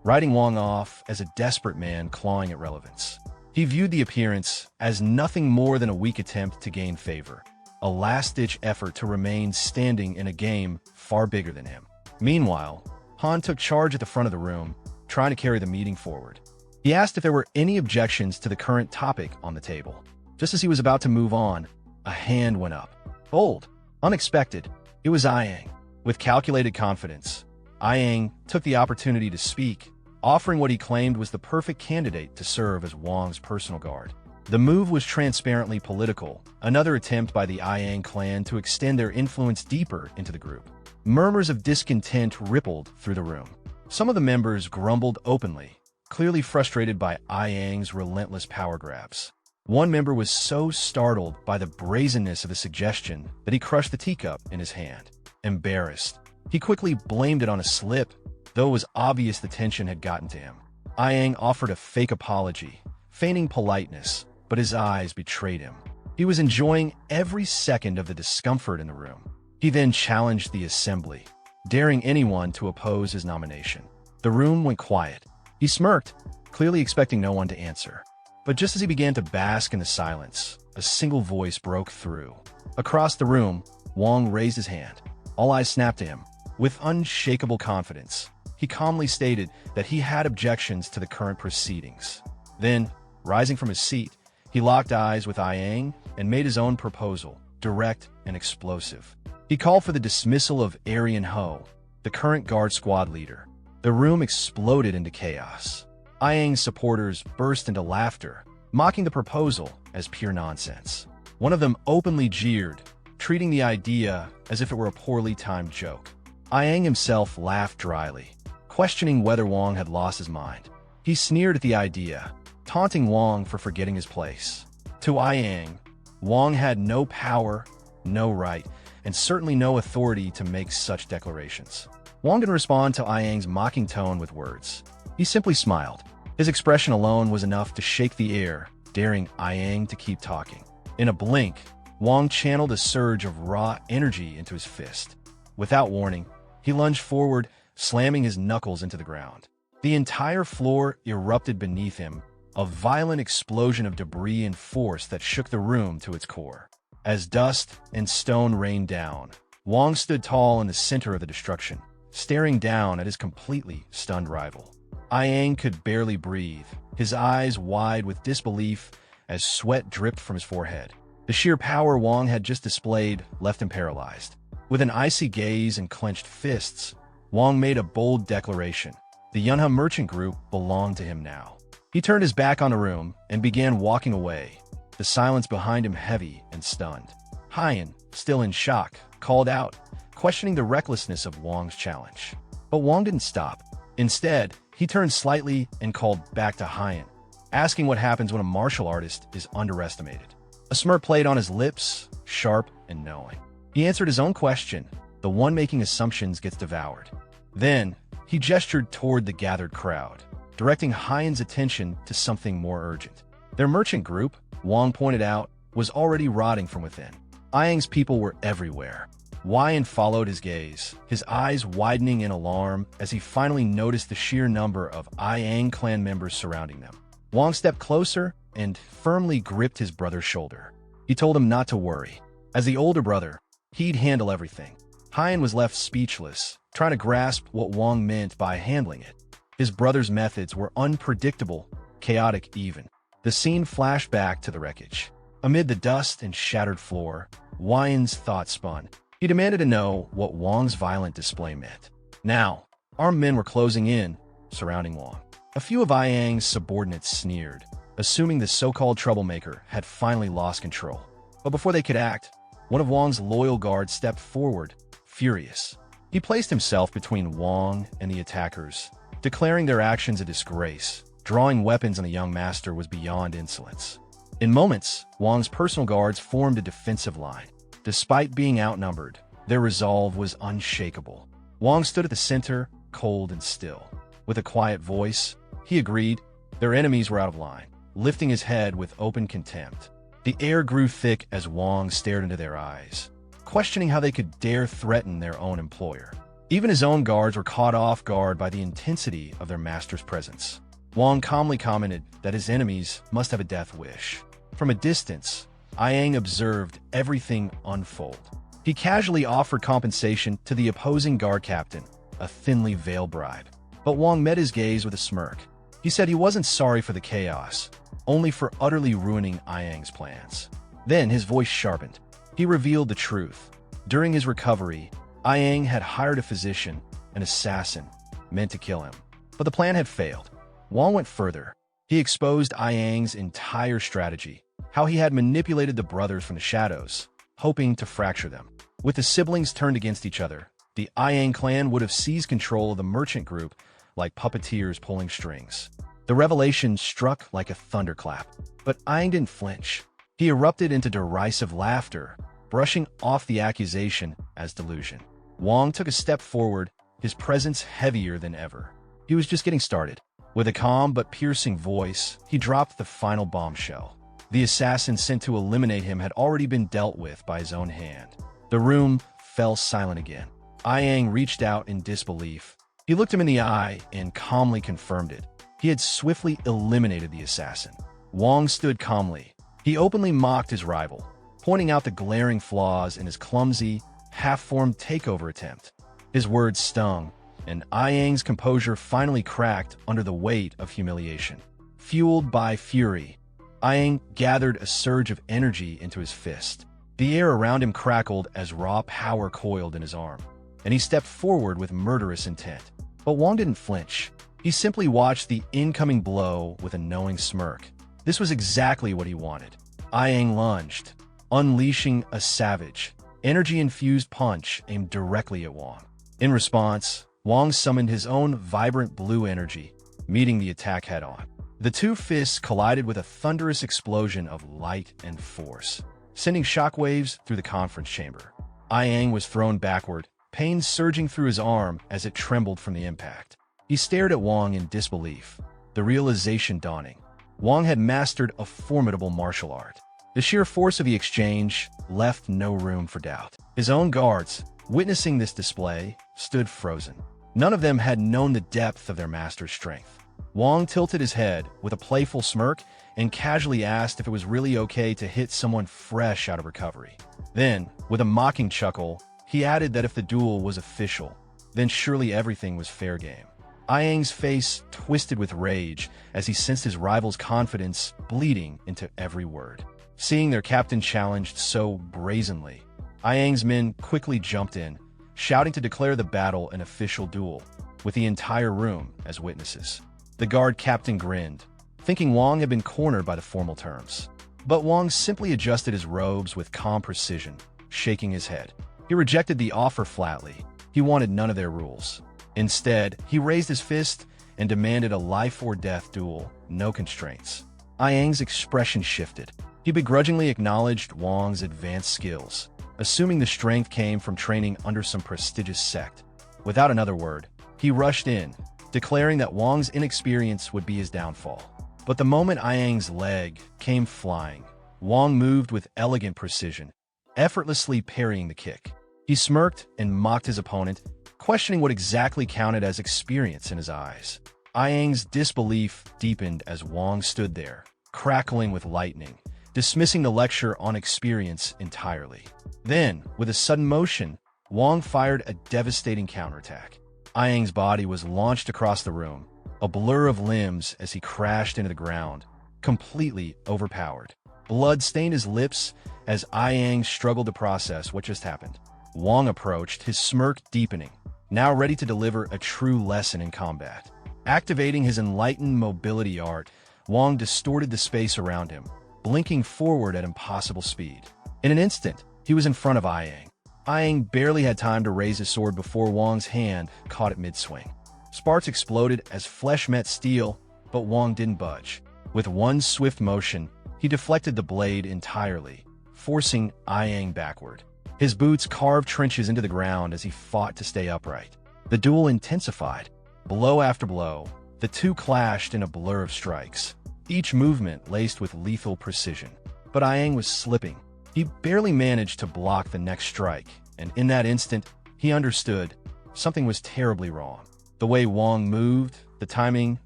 writing Wang off as a desperate man clawing at relevance. He viewed the appearance as nothing more than a weak attempt to gain favor, a last-ditch effort to remain standing in a game far bigger than him. Meanwhile, Han took charge at the front of the room, trying to carry the meeting forward. He asked if there were any objections to the current topic on the table. Just as he was about to move on, a hand went up. Bold, unexpected, it was Yang. With calculated confidence, Yang took the opportunity to speak, offering what he claimed was the perfect candidate to serve as Wang's personal guard. The move was transparently political, another attempt by the Yang clan to extend their influence deeper into the group. Murmurs of discontent rippled through the room. Some of the members grumbled openly, clearly frustrated by Yang's relentless power grabs. One member was so startled by the brazenness of the suggestion that he crushed the teacup in his hand. Embarrassed, he quickly blamed it on a slip, though it was obvious the tension had gotten to him. Yang offered a fake apology, feigning politeness, but his eyes betrayed him. He was enjoying every second of the discomfort in the room. He then challenged the assembly, daring anyone to oppose his nomination. The room went quiet. He smirked, clearly expecting no one to answer. But just as he began to bask in the silence, a single voice broke through. Across the room, Wang raised his hand. All eyes snapped to him. With unshakable confidence, he calmly stated that he had objections to the current proceedings. Then, rising from his seat, he locked eyes with Yang and made his own proposal, direct and explosive. He called for the dismissal of Aryan Ho, the current guard squad leader. The room exploded into chaos. Yang's supporters burst into laughter, mocking the proposal as pure nonsense. One of them openly jeered, treating the idea as if it were a poorly timed joke. Yang himself laughed dryly, questioning whether Wang had lost his mind. He sneered at the idea, taunting Wang for forgetting his place. To Yang, Wang had no power, no right, and certainly no authority to make such declarations. Wang didn't respond to Yang's mocking tone with words. He simply smiled. His expression alone was enough to shake the air, daring Yang to keep talking. In a blink, Wang channeled a surge of raw energy into his fist. Without warning, he lunged forward, slamming his knuckles into the ground. The entire floor erupted beneath him, a violent explosion of debris and force that shook the room to its core. As dust and stone rained down, Wang stood tall in the center of the destruction, staring down at his completely stunned rival. Yang could barely breathe, his eyes wide with disbelief as sweat dripped from his forehead. The sheer power Wang had just displayed left him paralyzed. With an icy gaze and clenched fists, Wang made a bold declaration. The Manhwa Merchant Group belonged to him now. He turned his back on the room and began walking away, the silence behind him heavy and stunned. Hyan, still in shock, called out, questioning the recklessness of Wang's challenge. But Wang didn't stop. Instead, he turned slightly and called back to Hyan, asking what happens when a martial artist is underestimated. A smirk played on his lips, sharp and knowing. He answered his own question, the one making assumptions gets devoured. Then, he gestured toward the gathered crowd, directing Hyan's attention to something more urgent. Their merchant group, Wang pointed out, was already rotting from within. Ayang's people were everywhere. Wyan followed his gaze, his eyes widening in alarm as he finally noticed the sheer number of Ayang clan members surrounding them. Wang stepped closer and firmly gripped his brother's shoulder. He told him not to worry. As the older brother, he'd handle everything. Hyan was left speechless, trying to grasp what Wang meant by handling it. His brother's methods were unpredictable, chaotic even. The scene flashed back to the wreckage. Amid the dust and shattered floor, Wyan's thoughts spun. He demanded to know what Wang's violent display meant. Now, armed men were closing in, surrounding Wang. A few of Ayang's subordinates sneered, assuming the so-called troublemaker had finally lost control. But before they could act, one of Wang's loyal guards stepped forward, furious. He placed himself between Wang and the attackers, declaring their actions a disgrace. Drawing weapons on the young master was beyond insolence. In moments, Wang's personal guards formed a defensive line. Despite being outnumbered, their resolve was unshakable. Wang stood at the center, cold and still. With a quiet voice, he agreed their enemies were out of line, lifting his head with open contempt. The air grew thick as Wang stared into their eyes, questioning how they could dare threaten their own employer. Even his own guards were caught off guard by the intensity of their master's presence. Wang calmly commented that his enemies must have a death wish. From a distance, Ayang observed everything unfold. He casually offered compensation to the opposing guard captain, a thinly veiled bribe. But Wang met his gaze with a smirk. He said he wasn't sorry for the chaos, only for utterly ruining Ayang's plans. Then his voice sharpened. He revealed the truth. During his recovery, Ayang had hired a physician, an assassin, meant to kill him. But the plan had failed. Wang went further. He exposed Ayang's entire strategy, how he had manipulated the brothers from the shadows, hoping to fracture them. With the siblings turned against each other, the Ayang clan would have seized control of the merchant group like puppeteers pulling strings. The revelation struck like a thunderclap, but Ayang didn't flinch. He erupted into derisive laughter, brushing off the accusation as delusion. Wang took a step forward, his presence heavier than ever. He was just getting started. With a calm but piercing voice, he dropped the final bombshell. The assassin sent to eliminate him had already been dealt with by his own hand. The room fell silent again. Ayang reached out in disbelief. He looked him in the eye and calmly confirmed it. He had swiftly eliminated the assassin. Wang stood calmly. He openly mocked his rival, pointing out the glaring flaws in his clumsy, half-formed takeover attempt. His words stung, and Ayang's composure finally cracked under the weight of humiliation. Fueled by fury, Ayang gathered a surge of energy into his fist. The air around him crackled as raw power coiled in his arm, and he stepped forward with murderous intent. But Wang didn't flinch. He simply watched the incoming blow with a knowing smirk. This was exactly what he wanted. Ayang lunged, unleashing a savage, energy-infused punch aimed directly at Wang. In response, Wang summoned his own vibrant blue energy, meeting the attack head-on. The two fists collided with a thunderous explosion of light and force, sending shockwaves through the conference chamber. Ayang was thrown backward, pain surging through his arm as it trembled from the impact. He stared at Wang in disbelief, the realization dawning. Wang had mastered a formidable martial art. The sheer force of the exchange left no room for doubt. His own guards, witnessing this display, stood frozen. None of them had known the depth of their master's strength. Wang tilted his head with a playful smirk and casually asked if it was really okay to hit someone fresh out of recovery. Then, with a mocking chuckle, he added that if the duel was official, then surely everything was fair game. Ayang's face twisted with rage as he sensed his rival's confidence bleeding into every word. Seeing their captain challenged so brazenly, Ayang's men quickly jumped in, shouting to declare the battle an official duel, with the entire room as witnesses. The guard captain grinned, thinking Wang had been cornered by the formal terms. But Wang simply adjusted his robes with calm precision, shaking his head. He rejected the offer flatly. He wanted none of their rules. Instead, he raised his fist and demanded a life-or-death duel, no constraints. Ayang's expression shifted. He begrudgingly acknowledged Wang's advanced skills, assuming the strength came from training under some prestigious sect. Without another word, he rushed in, declaring that Wang's inexperience would be his downfall. But the moment Ayang's leg came flying, Wong moved with elegant precision, effortlessly parrying the kick. He smirked and mocked his opponent, questioning what exactly counted as experience in his eyes. Ayang's disbelief deepened as Wong stood there, crackling with lightning, dismissing the lecture on experience entirely. Then, with a sudden motion, Wong fired a devastating counterattack. Ayang's body was launched across the room, a blur of limbs as he crashed into the ground, completely overpowered. Blood stained his lips as Ayang struggled to process what just happened. Wong approached, his smirk deepening, now ready to deliver a true lesson in combat. Activating his enlightened mobility art, Wong distorted the space around him, blinking forward at impossible speed. In an instant, he was in front of Ayang. Ayang barely had time to raise his sword before Wong's hand caught it mid-swing. Sparks exploded as flesh met steel, but Wong didn't budge. With one swift motion, he deflected the blade entirely, forcing Ayang backward. His boots carved trenches into the ground as he fought to stay upright. The duel intensified. Blow after blow, the two clashed in a blur of strikes, each movement laced with lethal precision. But Ayang was slipping. He barely managed to block the next strike, and in that instant, he understood something was terribly wrong. The way Wong moved, the timing,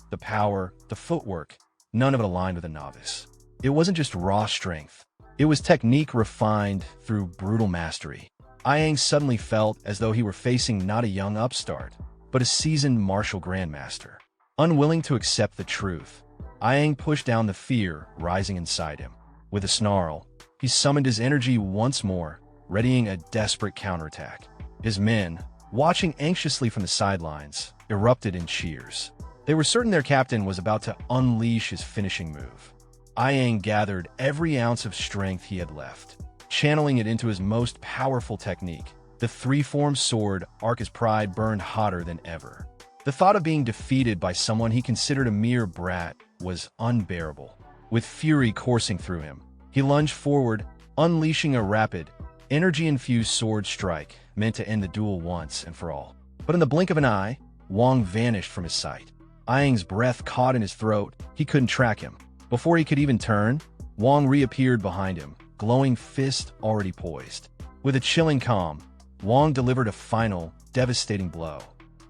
the power, the footwork, none of it aligned with a novice. It wasn't just raw strength. It was technique refined through brutal mastery. Ayang suddenly felt as though he were facing not a young upstart, but a seasoned martial grandmaster. Unwilling to accept the truth, Ayang pushed down the fear rising inside him. With a snarl, he summoned his energy once more, readying a desperate counterattack. His men, watching anxiously from the sidelines, erupted in cheers. They were certain their captain was about to unleash his finishing move. Ayang gathered every ounce of strength he had left, channeling it into his most powerful technique. The three-form sword arc his pride burned hotter than ever. The thought of being defeated by someone he considered a mere brat was unbearable. With fury coursing through him, he lunged forward, unleashing a rapid, energy-infused sword strike meant to end the duel once and for all. But in the blink of an eye, Wong vanished from his sight. Ayang's breath caught in his throat. He couldn't track him. Before he could even turn, Wong reappeared behind him, glowing fist already poised. With a chilling calm, Wong delivered a final, devastating blow.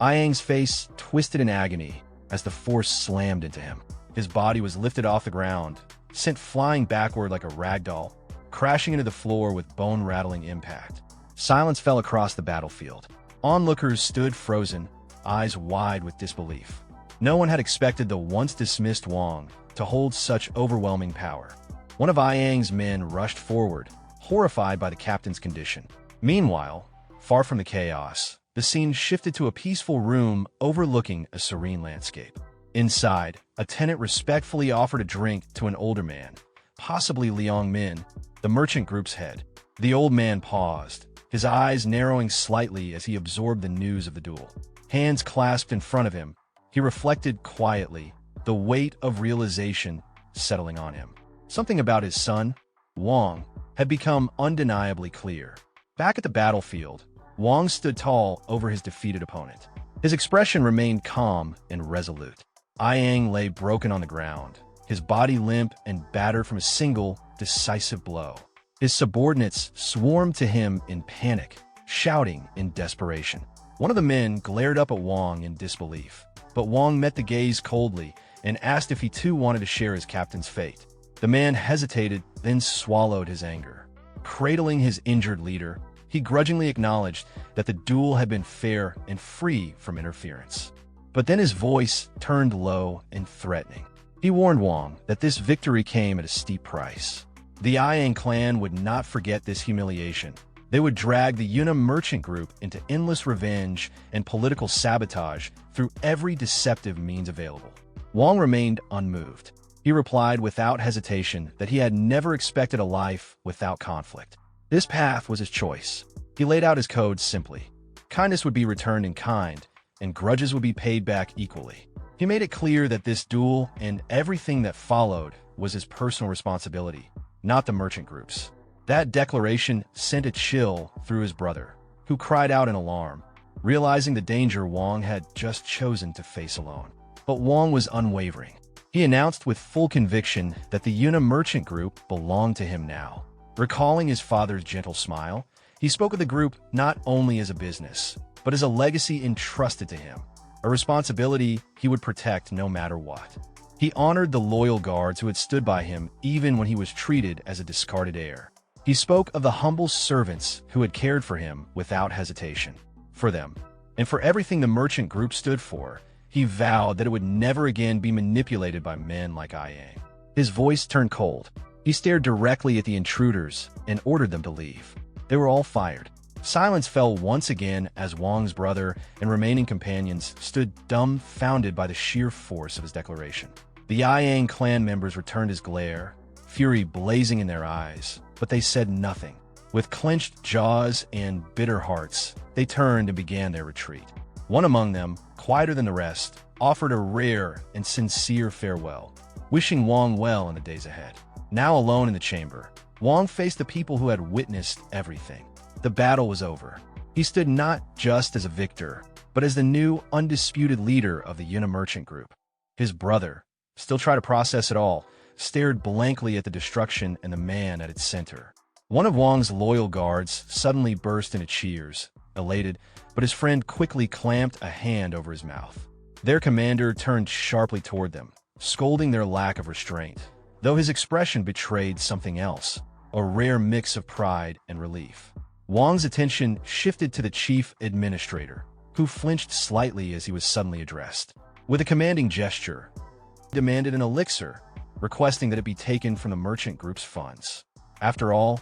Ayang's face twisted in agony as the force slammed into him. His body was lifted off the ground, sent flying backward like a ragdoll, crashing into the floor with bone-rattling impact. Silence fell across the battlefield. Onlookers stood frozen, eyes wide with disbelief. No one had expected the once-dismissed Wong to hold such overwhelming power. One of Ayang's men rushed forward, horrified by the captain's condition. Meanwhile, far from the chaos, the scene shifted to a peaceful room overlooking a serene landscape. Inside, a tenant respectfully offered a drink to an older man, possibly Liang Min, the merchant group's head. The old man paused, his eyes narrowing slightly as he absorbed the news of the duel. Hands clasped in front of him, he reflected quietly, the weight of realization settling on him. Something about his son, Wong, had become undeniably clear. Back at the battlefield, Wong stood tall over his defeated opponent. His expression remained calm and resolute. Ayang lay broken on the ground, his body limp and battered from a single, decisive blow. His subordinates swarmed to him in panic, shouting in desperation. One of the men glared up at Wong in disbelief, but Wong met the gaze coldly and asked if he too wanted to share his captain's fate. The man hesitated, then swallowed his anger. Cradling his injured leader, he grudgingly acknowledged that the duel had been fair and free from interference. But then his voice turned low and threatening. He warned Wong that this victory came at a steep price. The Ayang clan would not forget this humiliation. They would drag the Yuna merchant group into endless revenge and political sabotage through every deceptive means available. Wong remained unmoved. He replied without hesitation that he had never expected a life without conflict. This path was his choice. He laid out his code simply. Kindness would be returned in kind, and grudges would be paid back equally. He made it clear that this duel and everything that followed was his personal responsibility, not the merchant group's. That declaration sent a chill through his brother, who cried out in alarm, realizing the danger Wong had just chosen to face alone. But Wong was unwavering. He He announced with full conviction that the Yuna merchant group belonged to him now. Recalling his father's gentle smile, he spoke of the group not only as a business, but as a legacy entrusted to him, a responsibility he would protect no matter what. He honored the loyal guards who had stood by him even when he was treated as a discarded heir. He spoke of the humble servants who had cared for him without hesitation. For them, and for everything the merchant group stood for, he vowed that it would never again be manipulated by men like Yang. His voice turned cold. He stared directly at the intruders and ordered them to leave. They were all fired. Silence fell once again as Wang's brother and remaining companions stood dumbfounded by the sheer force of his declaration. The Yang clan members returned his glare, fury blazing in their eyes, but they said nothing. With clenched jaws and bitter hearts, they turned and began their retreat. One among them, quieter than the rest, offered a rare and sincere farewell, wishing Wang well in the days ahead. Now alone in the chamber, Wang faced the people who had witnessed everything. The battle was over. He stood not just as a victor, but as the new, undisputed leader of the Yuna merchant group. His brother, still trying to process it all, stared blankly at the destruction and the man at its center. One of Wang's loyal guards suddenly burst into cheers, elated, but his friend quickly clamped a hand over his mouth. Their commander turned sharply toward them, scolding their lack of restraint, though his expression betrayed something else, a rare mix of pride and relief. Wang's attention shifted to the chief administrator, who flinched slightly as he was suddenly addressed. With a commanding gesture, he demanded an elixir, requesting that it be taken from the merchant group's funds. After all,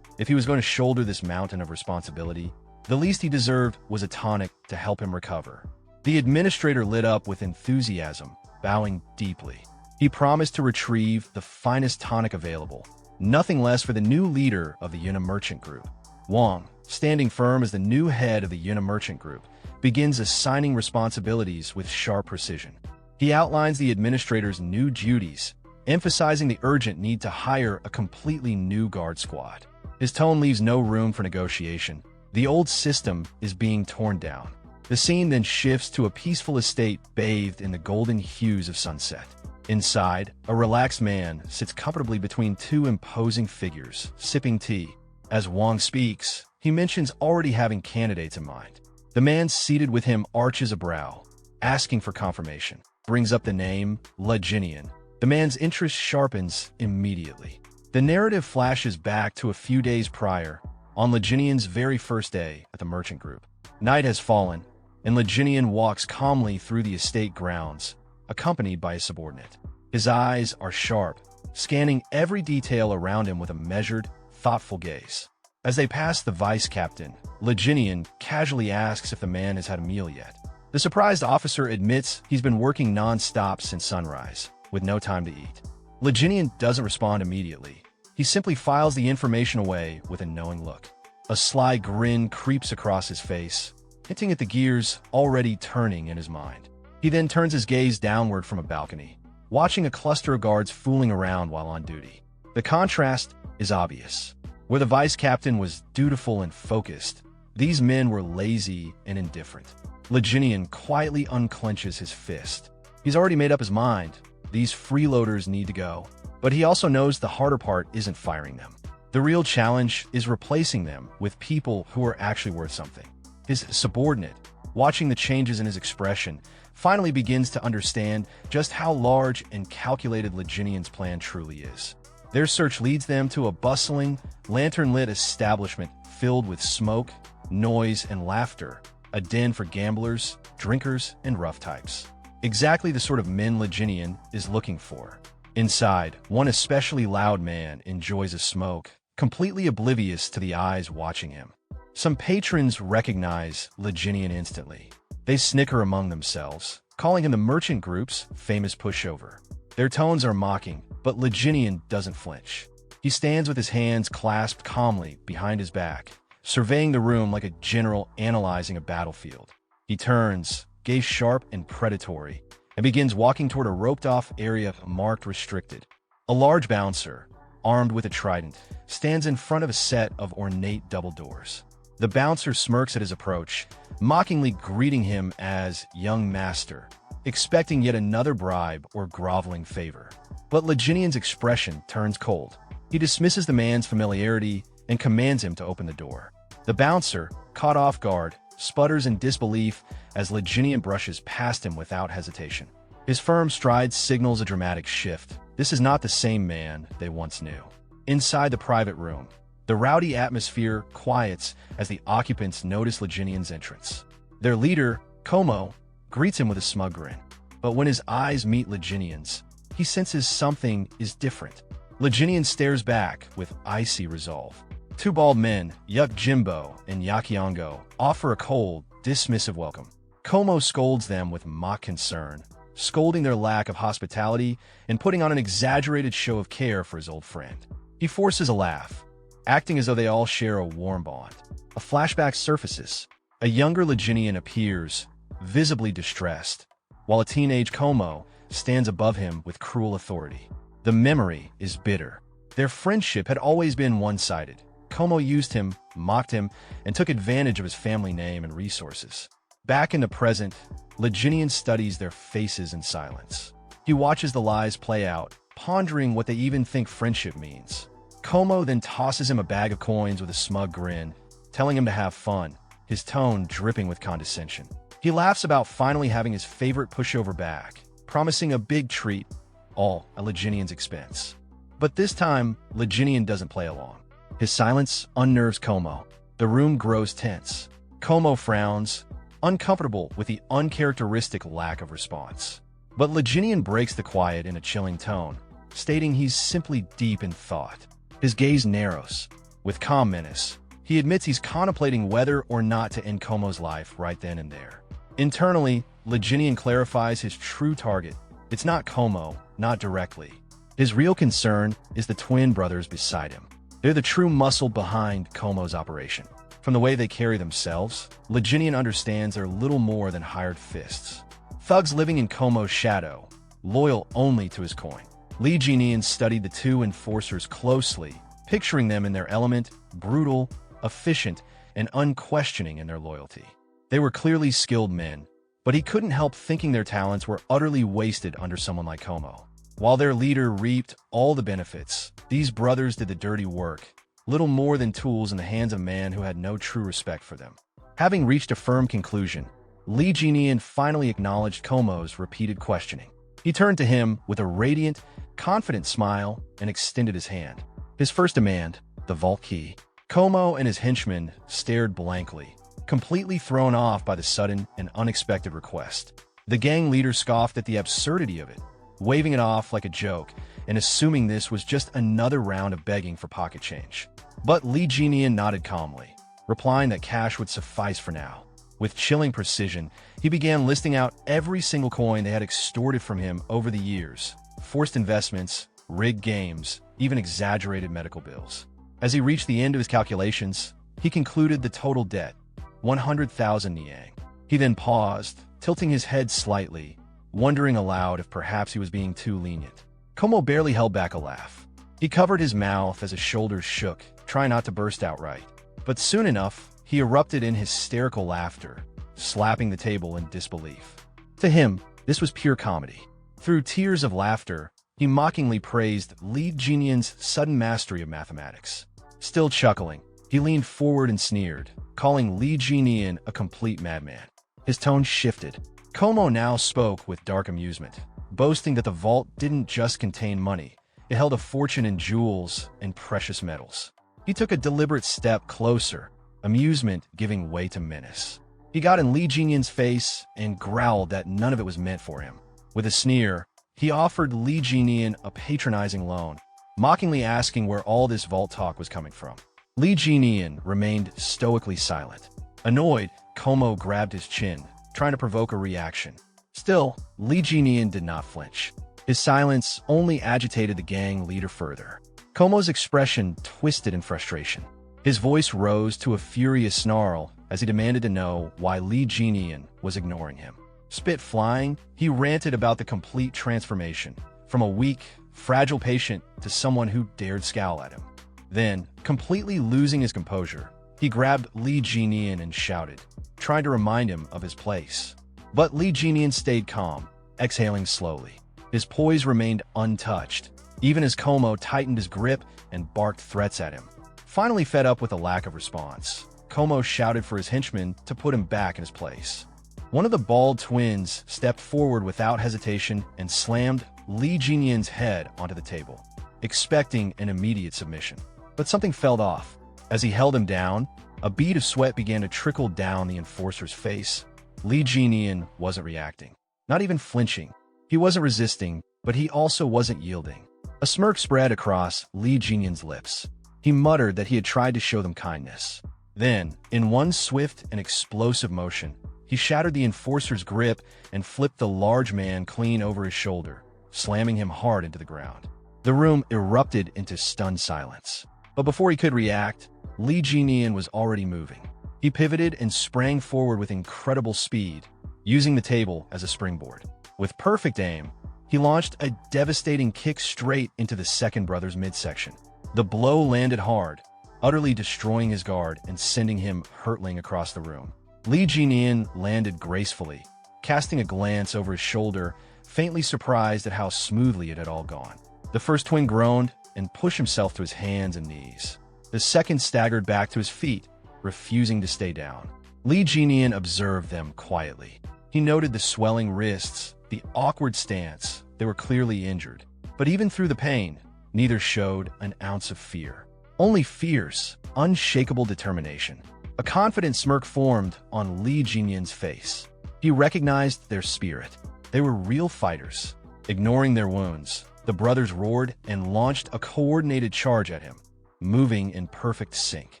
if he was going to shoulder this mountain of responsibility, the least he deserved was a tonic to help him recover. The administrator lit up with enthusiasm, bowing deeply. He promised to retrieve the finest tonic available, nothing less for the new leader of the Yuna merchant group. Wang, standing firm as the new head of the Yuna merchant group, begins assigning responsibilities with sharp precision. He outlines the administrator's new duties, emphasizing the urgent need to hire a completely new guard squad. His tone leaves no room for negotiation. The old system is being torn down. The scene then shifts to a peaceful estate bathed in the golden hues of sunset. Inside, a relaxed man sits comfortably between two imposing figures, sipping tea. As Wang speaks, he mentions already having candidates in mind. The man seated with him arches a brow, asking for confirmation, brings up the name Leginian. The man's interest sharpens immediately. The narrative flashes back to a few days prior, on Leginian's very first day at the merchant group. Night has fallen, and Leginian walks calmly through the estate grounds, accompanied by his subordinate. His eyes are sharp, scanning every detail around him with a measured, thoughtful gaze. As they pass the vice captain, Leginian casually asks if the man has had a meal yet. The surprised officer admits he's been working non-stop since sunrise, with no time to eat. Leginian doesn't respond immediately. He simply files the information away with a knowing look. A sly grin creeps across his face, hinting at the gears already turning in his mind. He then turns his gaze downward from a balcony, watching a cluster of guards fooling around while on duty. The contrast is obvious. Where the vice captain was dutiful and focused, these men were lazy and indifferent. Leginian quietly unclenches his fist. He's already made up his mind. These freeloaders need to go. But he also knows the harder part isn't firing them. The real challenge is replacing them with people who are actually worth something. His subordinate, watching the changes in his expression, finally begins to understand just how large and calculated Leginian's plan truly is. Their search leads them to a bustling, lantern-lit establishment filled with smoke, noise, and laughter, a den for gamblers, drinkers, and rough types. Exactly the sort of men Leginian is looking for. Inside, one especially loud man enjoys a smoke, completely oblivious to the eyes watching him. Some patrons recognize Leginian instantly. They snicker among themselves, calling him the merchant group's famous pushover. Their tones are mocking, but Leginian doesn't flinch. He stands with his hands clasped calmly behind his back, surveying the room like a general analyzing a battlefield. He turns, gaze sharp and predatory, and begins walking toward a roped-off area marked restricted. A large bouncer, armed with a trident, stands in front of a set of ornate double doors. The bouncer smirks at his approach, mockingly greeting him as young master, expecting yet another bribe or groveling favor. But Li Jinian's expression turns cold. He dismisses the man's familiarity and commands him to open the door. The bouncer, caught off guard, sputters in disbelief as Li Jinian brushes past him without hesitation. His firm stride signals a dramatic shift. This is not the same man they once knew. Inside the private room, the rowdy atmosphere quiets as the occupants notice Li Jinian's entrance. Their leader, Como, greets him with a smug grin. But when his eyes meet Li Jinian's, he senses something is different. Li Jinian stares back with icy resolve. Two bald men, Yuk Jimbo and Yakyongo, offer a cold, dismissive welcome. Como scolds them with mock concern, scolding their lack of hospitality and putting on an exaggerated show of care for his old friend. He forces a laugh, acting as though they all share a warm bond. A flashback surfaces. A younger Li Jinian appears, visibly distressed, while a teenage Como stands above him with cruel authority. The memory is bitter. Their friendship had always been one-sided. Como used him, mocked him, and took advantage of his family name and resources. Back in the present, Li Jinian studies their faces in silence. He watches the lies play out, pondering what they even think friendship means. Como then tosses him a bag of coins with a smug grin, telling him to have fun, his tone dripping with condescension. He laughs about finally having his favorite pushover back, promising a big treat, all at Li Jinian's expense. But this time, Li Jinian doesn't play along. His silence unnerves Como. The room grows tense. Como frowns, uncomfortable with the uncharacteristic lack of response. But Li Jinian breaks the quiet in a chilling tone, stating he's simply deep in thought. His gaze narrows. With calm menace, he admits he's contemplating whether or not to end Como's life right then and there. Internally, Li Jinian clarifies his true target. It's not Como, not directly. His real concern is the twin brothers beside him. They're the true muscle behind Como's operation. From the way they carry themselves, Li Jinian understands they're little more than hired fists. Thugs living in Como's shadow, loyal only to his coin. Li Jinian studied the two enforcers closely, picturing them in their element, brutal, efficient, and unquestioning in their loyalty. They were clearly skilled men, but he couldn't help thinking their talents were utterly wasted under someone like Como. While their leader reaped all the benefits, these brothers did the dirty work, little more than tools in the hands of a man who had no true respect for them. Having reached a firm conclusion, Li Jinian finally acknowledged Como's repeated questioning. He turned to him with a radiant, confident smile and extended his hand. His first demand, the vault key. Como and his henchmen stared blankly, completely thrown off by the sudden and unexpected request. The gang leader scoffed at the absurdity of it, waving it off like a joke and assuming this was just another round of begging for pocket change. But Li Jinian nodded calmly, replying that cash would suffice for now. With chilling precision, he began listing out every single coin they had extorted from him over the years: forced investments, rigged games, even exaggerated medical bills. As he reached the end of his calculations, he concluded the total debt, 100,000 Niang. He then paused, tilting his head slightly, wondering aloud if perhaps he was being too lenient. Como barely held back a laugh. He covered his mouth as his shoulders shook, trying not to burst outright. But soon enough, he erupted in hysterical laughter, slapping the table in disbelief. To him, this was pure comedy. Through tears of laughter, he mockingly praised Li Jinian's sudden mastery of mathematics. Still chuckling, he leaned forward and sneered, calling Li Jinian a complete madman. His tone shifted. Como now spoke with dark amusement, boasting that the vault didn't just contain money, it held a fortune in jewels and precious metals. He took a deliberate step closer, amusement giving way to menace. He got in Li Jinian's face and growled that none of it was meant for him. With a sneer, he offered Li Jinian a patronizing loan, mockingly asking where all this vault talk was coming from. Li Jinian remained stoically silent. Annoyed, Como grabbed his chin, trying to provoke a reaction. Still, Li Jinian did not flinch. His silence only agitated the gang leader further. Como's expression twisted in frustration. His voice rose to a furious snarl as he demanded to know why Li Jinian was ignoring him. Spit flying, he ranted about the complete transformation, from a weak, fragile patient to someone who dared scowl at him. Then, completely losing his composure, he grabbed Li Jinian and shouted, trying to remind him of his place. But Li Jinian stayed calm, exhaling slowly. His poise remained untouched, even as Como tightened his grip and barked threats at him. Finally fed up with the lack of response, Como shouted for his henchmen to put him back in his place. One of the bald twins stepped forward without hesitation and slammed Li Jinyan's head onto the table, expecting an immediate submission. But something fell off. As he held him down, a bead of sweat began to trickle down the enforcer's face. Li Jinyan wasn't reacting, not even flinching. He wasn't resisting, but he also wasn't yielding. A smirk spread across Li Jinyan's lips. He muttered that he had tried to show them kindness. Then, in one swift and explosive motion, he shattered the enforcer's grip and flipped the large man clean over his shoulder, slamming him hard into the ground. The room erupted into stunned silence. But before he could react, Li Jinyan was already moving. He pivoted and sprang forward with incredible speed, using the table as a springboard. With perfect aim, he launched a devastating kick straight into the second brother's midsection. The blow landed hard, utterly destroying his guard and sending him hurtling across the room. Li Jinyan landed gracefully, casting a glance over his shoulder, faintly surprised at how smoothly it had all gone. The first twin groaned and pushed himself to his hands and knees. The second staggered back to his feet, refusing to stay down. Li Jinyan observed them quietly. He noted the swelling wrists, the awkward stance. They were clearly injured. But even through the pain, neither showed an ounce of fear. Only fierce, unshakable determination. A confident smirk formed on Li Jinyan's face. He recognized their spirit. They were real fighters. Ignoring their wounds, the brothers roared and launched a coordinated charge at him, moving in perfect sync.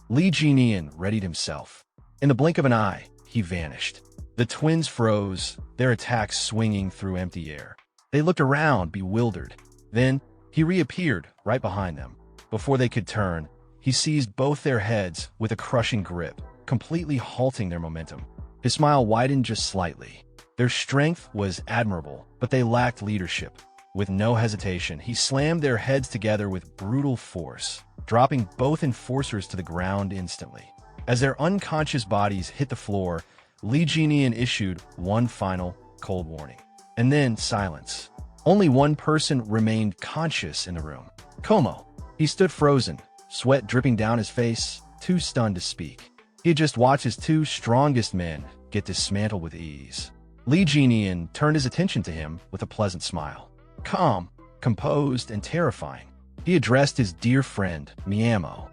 Li Jinyan readied himself. In the blink of an eye, he vanished. The twins froze, their attacks swinging through empty air. They looked around, bewildered. Then, he reappeared right behind them. Before they could turn, he seized both their heads with a crushing grip, completely halting their momentum. His smile widened just slightly. Their strength was admirable, but they lacked leadership. With no hesitation, he slammed their heads together with brutal force, dropping both enforcers to the ground instantly. As their unconscious bodies hit the floor, Li Jinyan issued one final, cold warning. And then silence. Only one person remained conscious in the room. Como. He stood frozen, sweat dripping down his face, too stunned to speak. He had just watched his two strongest men get dismantled with ease. Li Jinyan turned his attention to him with a pleasant smile. Calm, composed, and terrifying, he addressed his dear friend, Miamo.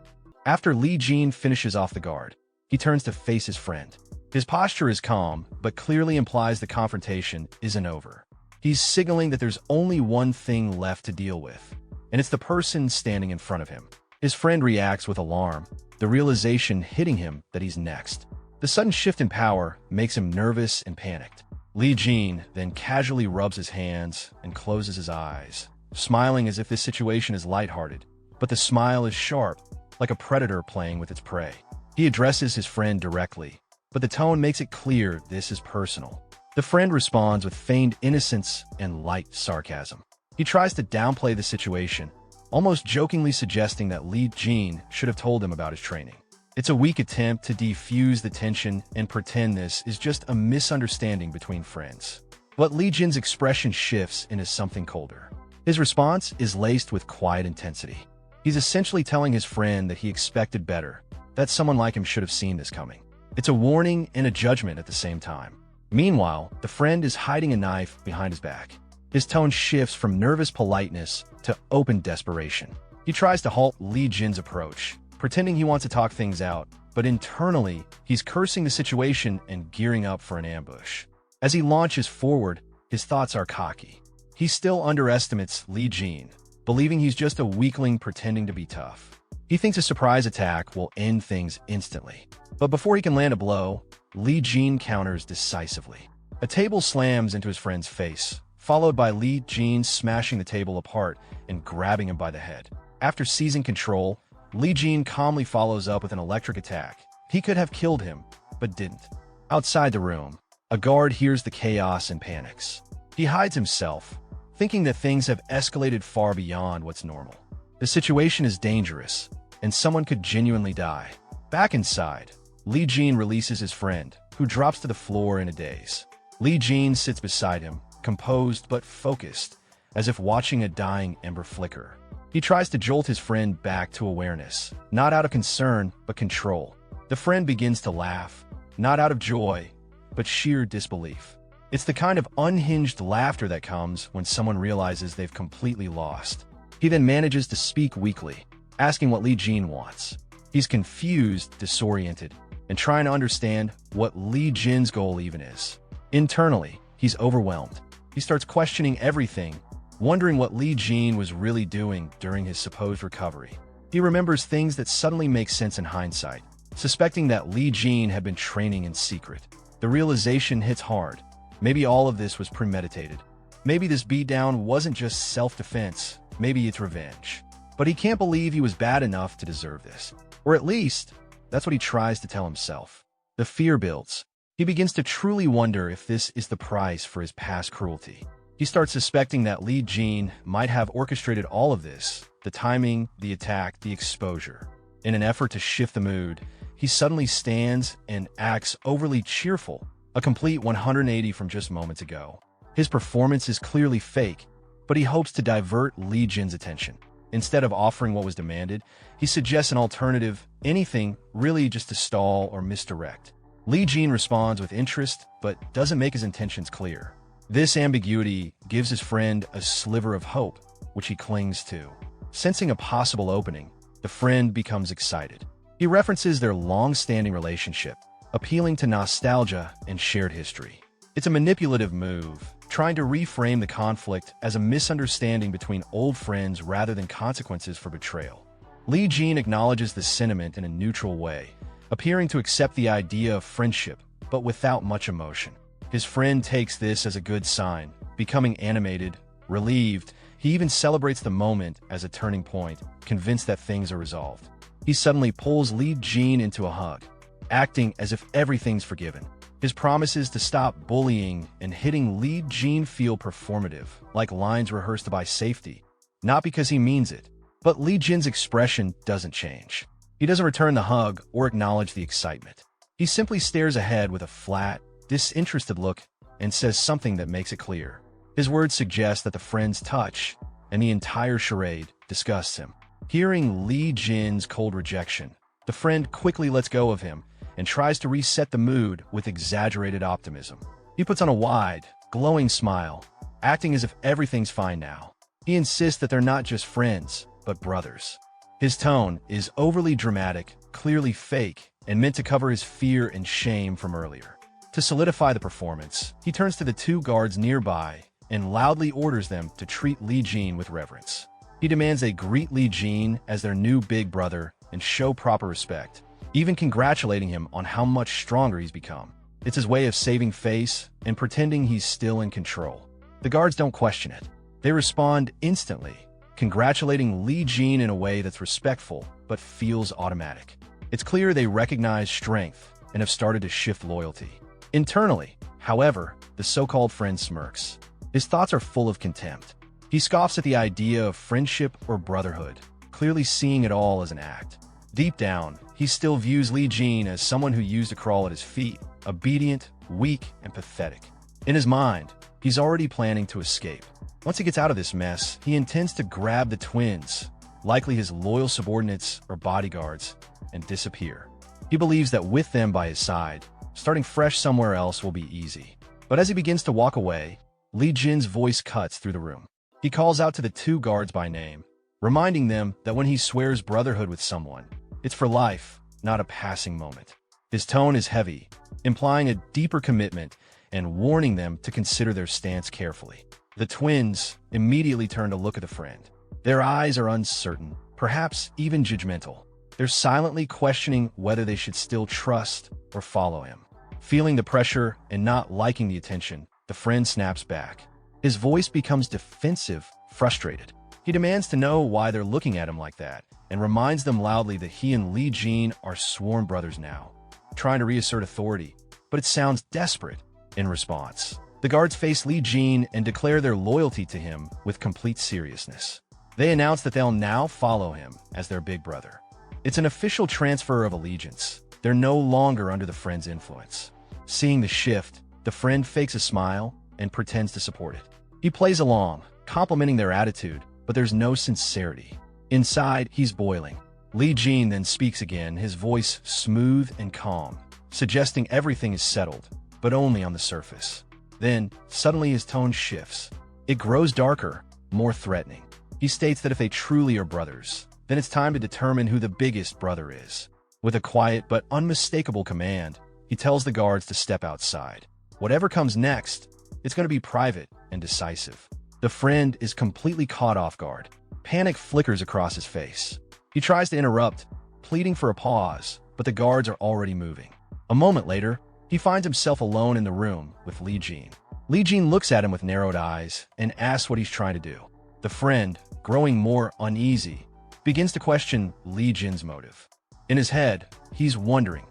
After Li Jin finishes off the guard, he turns to face his friend. His posture is calm, but clearly implies the confrontation isn't over. He's signaling that there's only one thing left to deal with, and it's the person standing in front of him. His friend reacts with alarm, the realization hitting him that he's next. The sudden shift in power makes him nervous and panicked. Li Jin then casually rubs his hands and closes his eyes, smiling as if this situation is lighthearted, but the smile is sharp, like a predator playing with its prey. He addresses his friend directly, but the tone makes it clear this is personal. The friend responds with feigned innocence and light sarcasm. He tries to downplay the situation, almost jokingly suggesting that Li Jin should have told him about his training. It's a weak attempt to defuse the tension and pretend this is just a misunderstanding between friends. But Li Jin's expression shifts into something colder. His response is laced with quiet intensity. He's essentially telling his friend that he expected better, that someone like him should have seen this coming. It's a warning and a judgment at the same time. Meanwhile, the friend is hiding a knife behind his back. His tone shifts from nervous politeness to open desperation. He tries to halt Li Jin's approach, pretending he wants to talk things out, but internally, he's cursing the situation and gearing up for an ambush. As he launches forward, his thoughts are cocky. He still underestimates Li Jin, believing he's just a weakling pretending to be tough. He thinks a surprise attack will end things instantly. But before he can land a blow, Li Jin counters decisively. A table slams into his friend's face, followed by Li Jin smashing the table apart and grabbing him by the head. After seizing control, Li Jin calmly follows up with an electric attack. He could have killed him, but didn't. Outside the room, a guard hears the chaos and panics. He hides himself, thinking that things have escalated far beyond what's normal. The situation is dangerous, and someone could genuinely die. Back inside, Li Jin releases his friend, who drops to the floor in a daze. Li Jin sits beside him, composed but focused, as if watching a dying ember flicker. He tries to jolt his friend back to awareness, not out of concern, but control. The friend begins to laugh, not out of joy, but sheer disbelief. It's the kind of unhinged laughter that comes when someone realizes they've completely lost. He then manages to speak weakly, asking what Li Jin wants. He's confused, disoriented, and trying to understand what Li Jin's goal even is. Internally, he's overwhelmed. He starts questioning everything, wondering what Li Jin was really doing during his supposed recovery. He remembers things that suddenly make sense in hindsight, suspecting that Li Jin had been training in secret. The realization hits hard. Maybe all of this was premeditated. Maybe this beatdown wasn't just self-defense, maybe it's revenge. But he can't believe he was bad enough to deserve this. Or at least, that's what he tries to tell himself. The fear builds. He begins to truly wonder if this is the price for his past cruelty. He starts suspecting that Li Jin might have orchestrated all of this, the timing, the attack, the exposure. In an effort to shift the mood, he suddenly stands and acts overly cheerful, a complete 180 from just moments ago. His performance is clearly fake, but he hopes to divert Li Jin's attention. Instead of offering what was demanded, he suggests an alternative, anything really just to stall or misdirect. Li Jin responds with interest, but doesn't make his intentions clear. This ambiguity gives his friend a sliver of hope, which he clings to. Sensing a possible opening, the friend becomes excited. He references their long-standing relationship, appealing to nostalgia and shared history. It's a manipulative move, trying to reframe the conflict as a misunderstanding between old friends rather than consequences for betrayal. Li Jin acknowledges the sentiment in a neutral way, appearing to accept the idea of friendship, but without much emotion. His friend takes this as a good sign, becoming animated, relieved. He even celebrates the moment as a turning point, convinced that things are resolved. He suddenly pulls Li Jin into a hug, acting as if everything's forgiven. His promises to stop bullying and hitting Li Jin feel performative, like lines rehearsed by safety. Not because he means it, but Li Jin's expression doesn't change. He doesn't return the hug or acknowledge the excitement. He simply stares ahead with a flat, disinterested look and says something that makes it clear. His words suggest that the friend's touch and the entire charade disgusts him. Hearing Li Jin's cold rejection, the friend quickly lets go of him and tries to reset the mood with exaggerated optimism. He puts on a wide, glowing smile, acting as if everything's fine now. He insists that they're not just friends, but brothers. His tone is overly dramatic, clearly fake, and meant to cover his fear and shame from earlier. To solidify the performance, he turns to the two guards nearby and loudly orders them to treat Li Jin with reverence. He demands they greet Li Jin as their new big brother and show proper respect, even congratulating him on how much stronger he's become. It's his way of saving face and pretending he's still in control. The guards don't question it. They respond instantly, congratulating Li Jin in a way that's respectful but feels automatic. It's clear they recognize strength and have started to shift loyalty. Internally, however, the so-called friend smirks. His thoughts are full of contempt. He scoffs at the idea of friendship or brotherhood, clearly seeing it all as an act. Deep down, he still views Li Jin as someone who used to crawl at his feet, obedient, weak, and pathetic. In his mind, he's already planning to escape. Once he gets out of this mess, he intends to grab the twins, likely his loyal subordinates or bodyguards, and disappear. He believes that with them by his side, starting fresh somewhere else will be easy. But as he begins to walk away, Li Jin's voice cuts through the room. He calls out to the two guards by name, reminding them that when he swears brotherhood with someone, it's for life, not a passing moment. His tone is heavy, implying a deeper commitment and warning them to consider their stance carefully. The twins immediately turn to look at the friend. Their eyes are uncertain, perhaps even judgmental. They're silently questioning whether they should still trust or follow him. Feeling the pressure and not liking the attention, the friend snaps back. His voice becomes defensive, frustrated. He demands to know why they're looking at him like that, and reminds them loudly that he and Li Jin are sworn brothers now, trying to reassert authority, but it sounds desperate in response. The guards face Li Jin and declare their loyalty to him with complete seriousness. They announce that they'll now follow him as their big brother. It's an official transfer of allegiance. They're no longer under the friend's influence. Seeing the shift, the friend fakes a smile, and pretends to support it. He plays along, complimenting their attitude, but there's no sincerity. Inside, he's boiling. Li Jin then speaks again, his voice smooth and calm, suggesting everything is settled, but only on the surface. Then, suddenly his tone shifts. It grows darker, more threatening. He states that if they truly are brothers, then it's time to determine who the biggest brother is. With a quiet but unmistakable command, he tells the guards to step outside. Whatever comes next, it's going to be private and decisive. The friend is completely caught off guard. Panic flickers across his face. He tries to interrupt, pleading for a pause, but the guards are already moving. A moment later, he finds himself alone in the room with Li Jin. Li Jin looks at him with narrowed eyes and asks what he's trying to do. The friend, growing more uneasy, begins to question Li Jin's motive. In his head, he's wondering,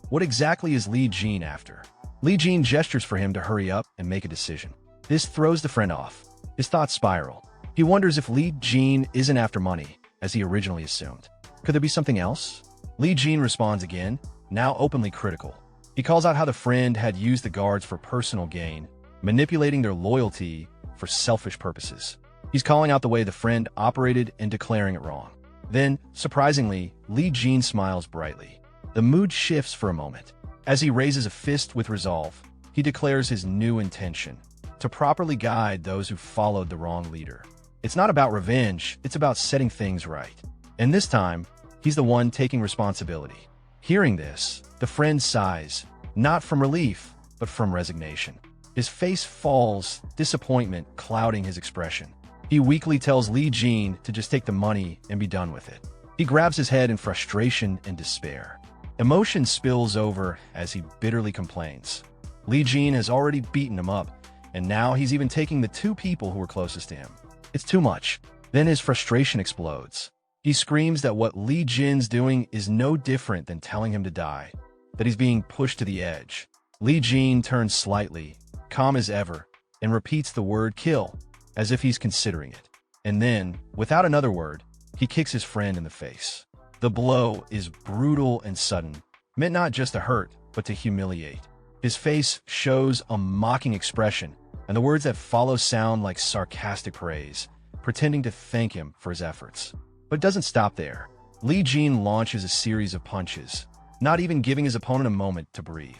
what exactly is Li Jin after? Li Jin gestures for him to hurry up and make a decision. This throws the friend off. His thoughts spiral. He wonders if Li Jin isn't after money, as he originally assumed. Could there be something else? Li Jin responds again, now openly critical. He calls out how the friend had used the guards for personal gain, manipulating their loyalty for selfish purposes. He's calling out the way the friend operated and declaring it wrong. Then, surprisingly, Li Jin smiles brightly. The mood shifts for a moment. As he raises a fist with resolve, he declares his new intention: to properly guide those who followed the wrong leader. It's not about revenge, it's about setting things right. And this time, he's the one taking responsibility. Hearing this, the friend sighs, not from relief, but from resignation. His face falls, disappointment clouding his expression. He weakly tells Li Jin to just take the money and be done with it. He grabs his head in frustration and despair. Emotion spills over as he bitterly complains. Li Jin has already beaten him up, and now he's even taking the two people who were closest to him. It's too much. Then his frustration explodes. He screams that what Li Jin's doing is no different than telling him to die, that he's being pushed to the edge. Li Jin turns slightly, calm as ever, and repeats the word kill, as if he's considering it. And then, without another word, he kicks his friend in the face. The blow is brutal and sudden, meant not just to hurt, but to humiliate. His face shows a mocking expression, and the words that follow sound like sarcastic praise, pretending to thank him for his efforts. But it doesn't stop there. Li Jin launches a series of punches, not even giving his opponent a moment to breathe.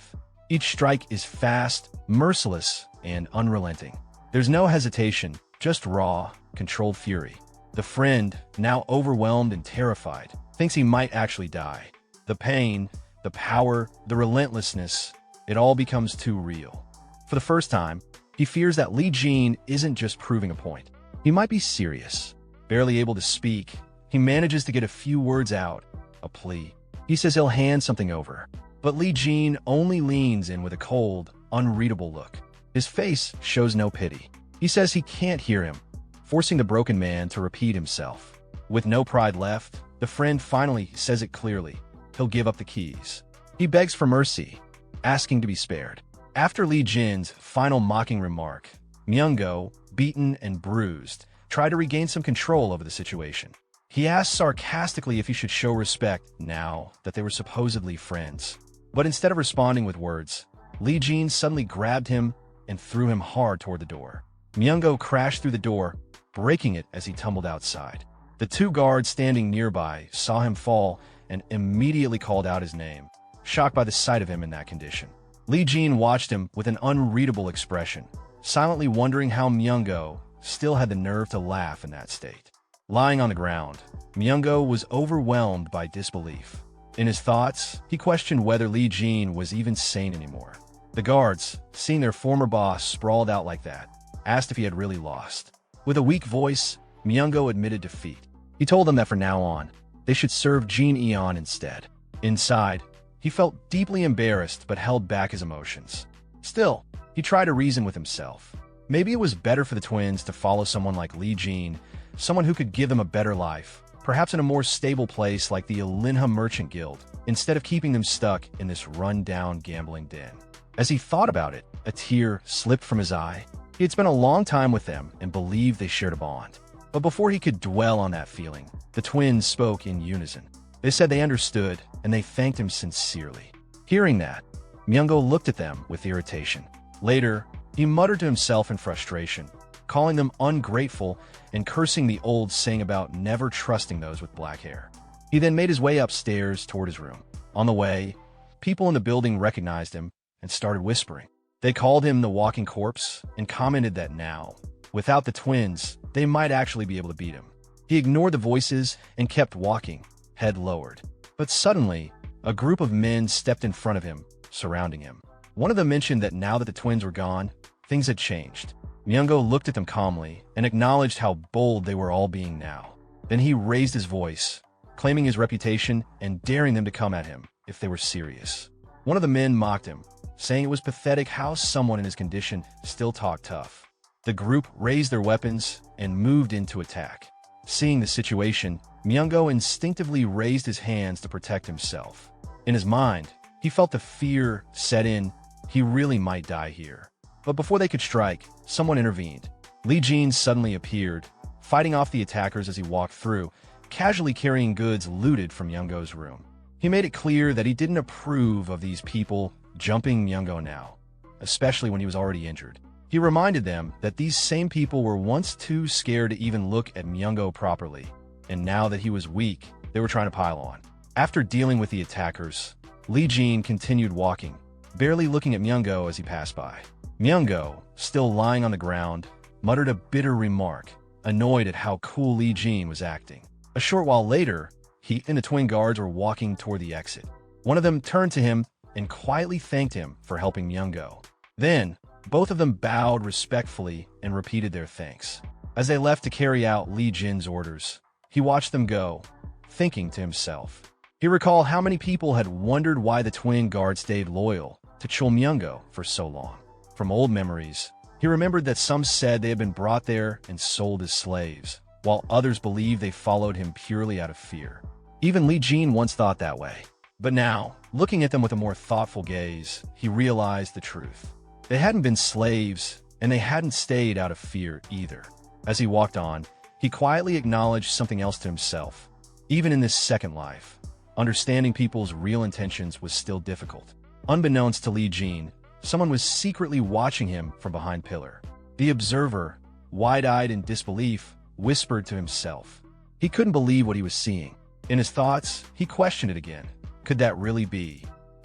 Each strike is fast, merciless, and unrelenting. There's no hesitation, just raw, controlled fury. The friend, now overwhelmed and terrified, thinks he might actually die. The pain, the power, the relentlessness, it all becomes too real. For the first time, he fears that Li Jin isn't just proving a point. He might be serious. Barely able to speak, he manages to get a few words out, a plea. He says he'll hand something over, but Li Jin only leans in with a cold, unreadable look. His face shows no pity. He says he can't hear him, forcing the broken man to repeat himself. With no pride left, the friend finally says it clearly. He'll give up the keys. He begs for mercy, asking to be spared. After Li Jin's final mocking remark, Myungo, beaten and bruised, tried to regain some control over the situation. He asked sarcastically if he should show respect now that they were supposedly friends. But instead of responding with words, Li Jin suddenly grabbed him and threw him hard toward the door. Myungo crashed through the door, breaking it as he tumbled outside. The two guards standing nearby saw him fall and immediately called out his name, shocked by the sight of him in that condition. Li Jin watched him with an unreadable expression, silently wondering how Myungo still had the nerve to laugh in that state. Lying on the ground, Myungo was overwhelmed by disbelief. In his thoughts, he questioned whether Li Jin was even sane anymore. The guards, seeing their former boss sprawled out like that, asked if he had really lost. With a weak voice, Myungo admitted defeat. He told them that from now on, they should serve Jin Eon instead. Inside, he felt deeply embarrassed but held back his emotions. Still, he tried to reason with himself. Maybe it was better for the twins to follow someone like Li Jin, someone who could give them a better life, perhaps in a more stable place like the Linha Merchant Guild, instead of keeping them stuck in this run-down gambling den. As he thought about it, a tear slipped from his eye. He had spent a long time with them and believed they shared a bond. But before he could dwell on that feeling, the twins spoke in unison. They said they understood, and they thanked him sincerely. Hearing that, Myungo looked at them with irritation. Later, He muttered to himself in frustration, calling them ungrateful and cursing the old saying about never trusting those with black hair. He then made his way upstairs toward his room. On the way, people in the building recognized him and started whispering. They called him the walking corpse and commented that now, without the twins, they might actually be able to beat him. He ignored the voices and kept walking, head lowered. But suddenly, a group of men stepped in front of him, surrounding him. One of them mentioned that now that the twins were gone, things had changed. Myungo looked at them calmly and acknowledged how bold they were all being now. Then he raised his voice, claiming his reputation and daring them to come at him if they were serious. One of the men mocked him, saying it was pathetic how someone in his condition still talked tough. The group raised their weapons and moved in to attack. Seeing the situation, Myungo instinctively raised his hands to protect himself. In his mind, he felt the fear set in. He really might die here. But before they could strike, someone intervened. Lee Jin suddenly appeared, fighting off the attackers as he walked through, casually carrying goods looted from Myungo's room. He made it clear that he didn't approve of these people jumping Myungo now, especially when he was already injured. He reminded them that these same people were once too scared to even look at Myungo properly, and now that he was weak, they were trying to pile on. After dealing with the attackers, Lee Jin continued walking, barely looking at Myungo as he passed by. Myungo, still lying on the ground, muttered a bitter remark, annoyed at how cool Lee Jin was acting. A short while later, he and the twin guards were walking toward the exit. One of them turned to him and quietly thanked him for helping Myungo. Then, both of them bowed respectfully and repeated their thanks. As they left to carry out Lee Jin's orders, he watched them go, thinking to himself. He recalled how many people had wondered why the twin guards stayed loyal to Chul Myungo for so long. From old memories, he remembered that some said they had been brought there and sold as slaves, while others believed they followed him purely out of fear. Even Lee Jin once thought that way. But now, looking at them with a more thoughtful gaze, he realized the truth. They hadn't been slaves, and they hadn't stayed out of fear either. As he walked on, he quietly acknowledged something else to himself. Even in this second life, understanding people's real intentions was still difficult. Unbeknownst to Lee Jin, someone was secretly watching him from behind pillar. The observer, wide-eyed in disbelief, whispered to himself. He couldn't believe what he was seeing. In his thoughts, he questioned it again. Could that really be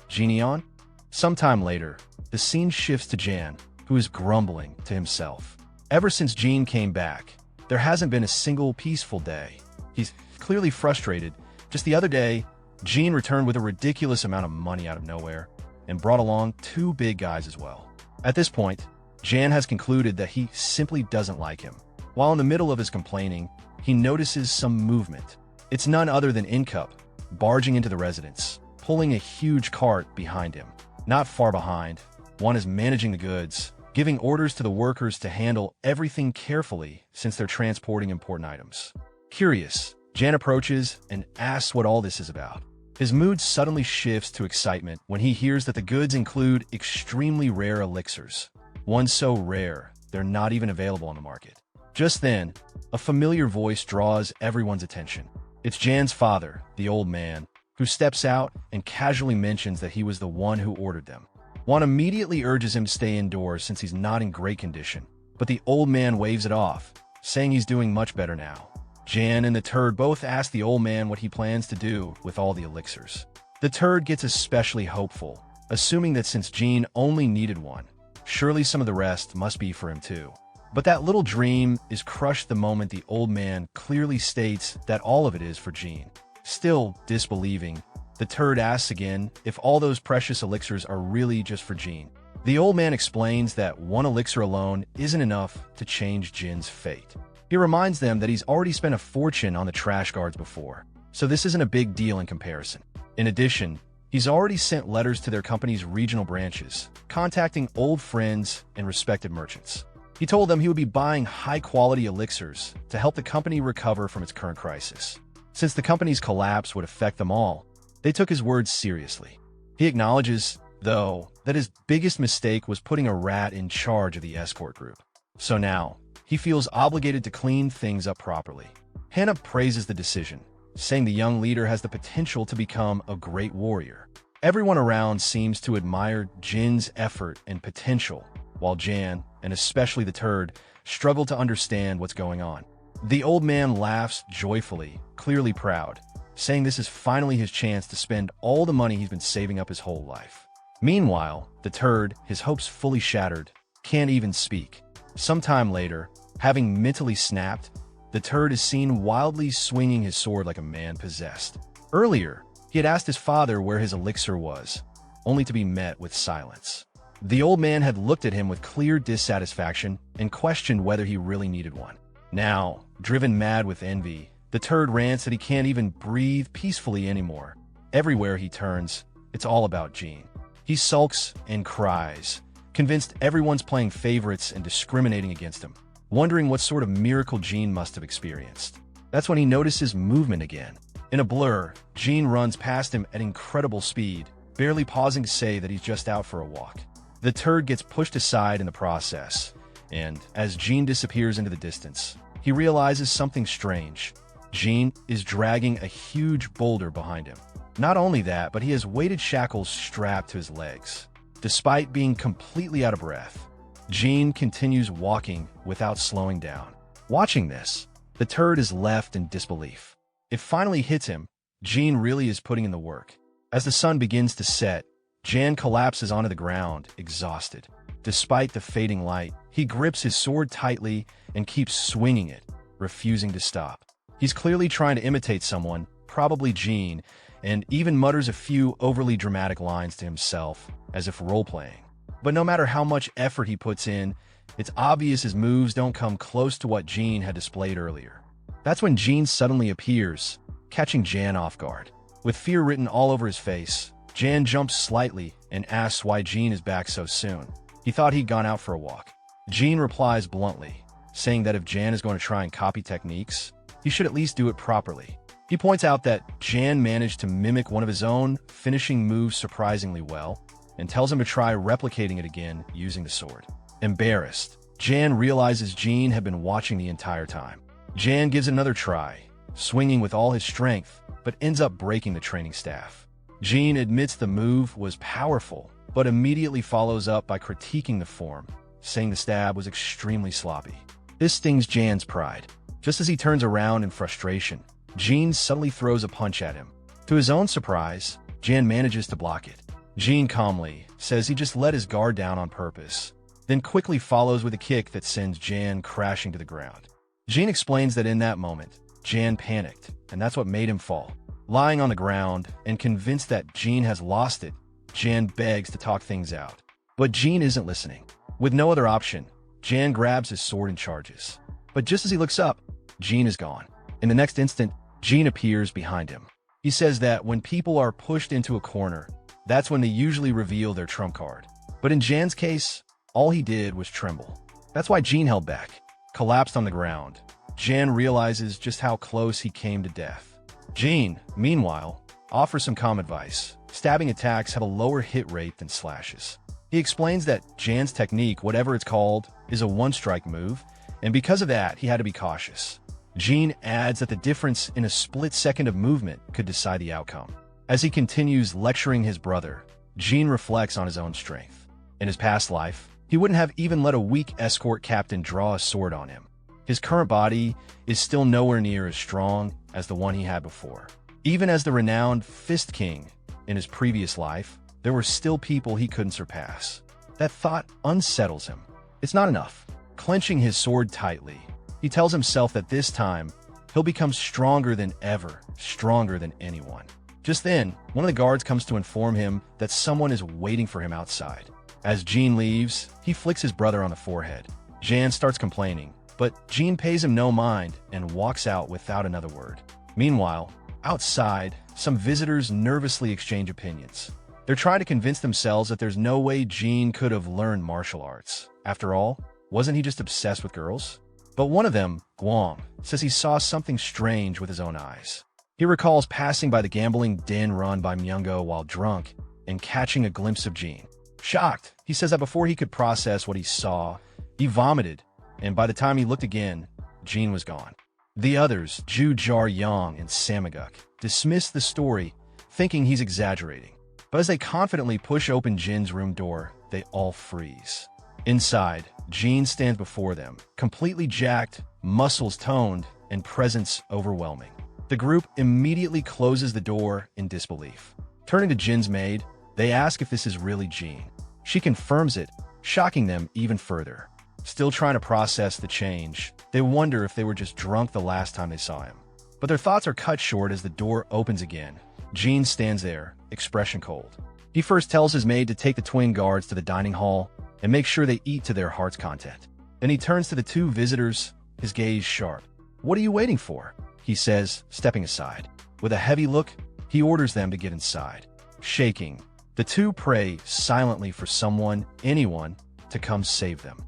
Jineon? Sometime later, the scene shifts to Jan, who is grumbling to himself. Ever since Jean came back, there hasn't been a single peaceful day. He's clearly frustrated. Just the other day, Jean returned with a ridiculous amount of money out of nowhere and brought along two big guys as well. At this point, Jan has concluded that he simply doesn't like him. While in the middle of his complaining, he notices some movement. It's none other than Incup, barging into the residence, pulling a huge cart behind him. Not far behind, one is managing the goods, giving orders to the workers to handle everything carefully since they're transporting important items. Curious, Jan approaches and asks what all this is about. His mood suddenly shifts to excitement when he hears that the goods include extremely rare elixirs. One so rare, they're not even available on the market. Just then, a familiar voice draws everyone's attention. It's Jan's father, the old man, who steps out and casually mentions that he was the one who ordered them. Juan immediately urges him to stay indoors since he's not in great condition, but the old man waves it off, saying he's doing much better now. Jan and the turd both ask the old man what he plans to do with all the elixirs. The turd gets especially hopeful, assuming that since Jean only needed one, surely some of the rest must be for him too. But that little dream is crushed the moment the old man clearly states that all of it is for Jean. Still disbelieving, the turd asks again if all those precious elixirs are really just for Jean. The old man explains that one elixir alone isn't enough to change Jin's fate. He reminds them that he's already spent a fortune on the trash guards before, so this isn't a big deal in comparison. In addition, he's already sent letters to their company's regional branches, contacting old friends and respected merchants. He told them he would be buying high-quality elixirs to help the company recover from its current crisis. Since the company's collapse would affect them all, they took his words seriously. He acknowledges, though, that his biggest mistake was putting a rat in charge of the escort group. So now, he feels obligated to clean things up properly. Hannah praises the decision, saying the young leader has the potential to become a great warrior. Everyone around seems to admire Jin's effort and potential, while Jan, and especially the turd, struggle to understand what's going on. The old man laughs joyfully, clearly proud, saying this is finally his chance to spend all the money he's been saving up his whole life. Meanwhile, the turd, his hopes fully shattered, can't even speak. Sometime later, having mentally snapped, the turd is seen wildly swinging his sword like a man possessed. Earlier, he had asked his father where his elixir was, only to be met with silence. The old man had looked at him with clear dissatisfaction and questioned whether he really needed one. Now, driven mad with envy, the turd rants that he can't even breathe peacefully anymore. Everywhere he turns, it's all about Jean. He sulks and cries, convinced everyone's playing favorites and discriminating against him, wondering what sort of miracle Jean must have experienced. That's when he notices movement again. In a blur, Jean runs past him at incredible speed, barely pausing to say that he's just out for a walk. The turd gets pushed aside in the process, and as Jean disappears into the distance, he realizes something strange. Jean is dragging a huge boulder behind him. Not only that, but he has weighted shackles strapped to his legs. Despite being completely out of breath, Jean continues walking without slowing down. Watching this, the turd is left in disbelief. It finally hits him. Jean really is putting in the work. As the sun begins to set, Jan collapses onto the ground, exhausted. Despite the fading light, he grips his sword tightly and keeps swinging it, refusing to stop. He's clearly trying to imitate someone, probably Jean, and even mutters a few overly dramatic lines to himself, as if role-playing. But no matter how much effort he puts in, it's obvious his moves don't come close to what Jean had displayed earlier. That's when Jean suddenly appears, catching Jan off guard. With fear written all over his face, Jan jumps slightly and asks why Jean is back so soon. He thought he'd gone out for a walk. Jean replies bluntly, saying that if Jan is going to try and copy techniques, he should at least do it properly. He points out that Jan managed to mimic one of his own finishing moves surprisingly well, and tells him to try replicating it again using the sword. Embarrassed, Jan realizes Jean had been watching the entire time. Jan gives it another try, swinging with all his strength, but ends up breaking the training staff. Jean admits the move was powerful, but immediately follows up by critiquing the form, saying the stab was extremely sloppy. This stings Jan's pride. Just as he turns around in frustration, Jean suddenly throws a punch at him. To his own surprise, Jan manages to block it. Jean calmly says he just let his guard down on purpose, then quickly follows with a kick that sends Jan crashing to the ground. Jean explains that in that moment, Jan panicked, and that's what made him fall. Lying on the ground and convinced that Jean has lost it, Jan begs to talk things out. But Jean isn't listening. With no other option, Jan grabs his sword and charges. But just as he looks up, Jean is gone. In the next instant, Jean appears behind him. He says that when people are pushed into a corner, that's when they usually reveal their trump card. But in Jan's case, all he did was tremble. That's why Jean held back, collapsed on the ground. Jan realizes just how close he came to death. Jean, meanwhile, offers some calm advice. Stabbing attacks have a lower hit rate than slashes. He explains that Jan's technique, whatever it's called, is a one-strike move, and because of that, he had to be cautious. Jean adds that the difference in a split second of movement could decide the outcome. As he continues lecturing his brother, Jean reflects on his own strength. In his past life, he wouldn't have even let a weak escort captain draw a sword on him. His current body is still nowhere near as strong as the one he had before. Even as the renowned Fist King in his previous life, there were still people he couldn't surpass. That thought unsettles him. It's not enough. Clenching his sword tightly, he tells himself that this time, he'll become stronger than ever, stronger than anyone. Just then, one of the guards comes to inform him that someone is waiting for him outside. As Jean leaves, he flicks his brother on the forehead. Jan starts complaining, but Jean pays him no mind and walks out without another word. Meanwhile, outside, some visitors nervously exchange opinions. They're trying to convince themselves that there's no way Jean could have learned martial arts. After all, wasn't he just obsessed with girls? But one of them, Guam, says he saw something strange with his own eyes. He recalls passing by the gambling den run by Manga while drunk and catching a glimpse of Jean. Shocked, he says that before he could process what he saw, he vomited, and by the time he looked again, Jean was gone. The others, Ju Jar Yang and Samaguk, dismiss the story, thinking he's exaggerating. But as they confidently push open Jin's room door, they all freeze. Inside, Jean stands before them, completely jacked, muscles toned, and presence overwhelming. The group immediately closes the door in disbelief. Turning to Jin's maid, they ask if this is really Jean. She confirms it, shocking them even further. Still trying to process the change, they wonder if they were just drunk the last time they saw him. But their thoughts are cut short as the door opens again. Jean stands there, expression cold. He first tells his maid to take the twin guards to the dining hall and make sure they eat to their heart's content. Then he turns to the two visitors, his gaze sharp. "What are you waiting for?" he says, stepping aside. With a heavy look, he orders them to get inside. Shaking, the two pray silently for someone, anyone, to come save them.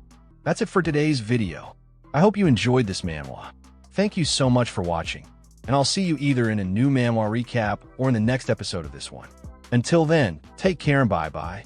That's it for today's video. I hope you enjoyed this manhwa. Thank you so much for watching, and I'll see you either in a new manhwa recap or in the next episode of this one. Until then, take care and bye-bye.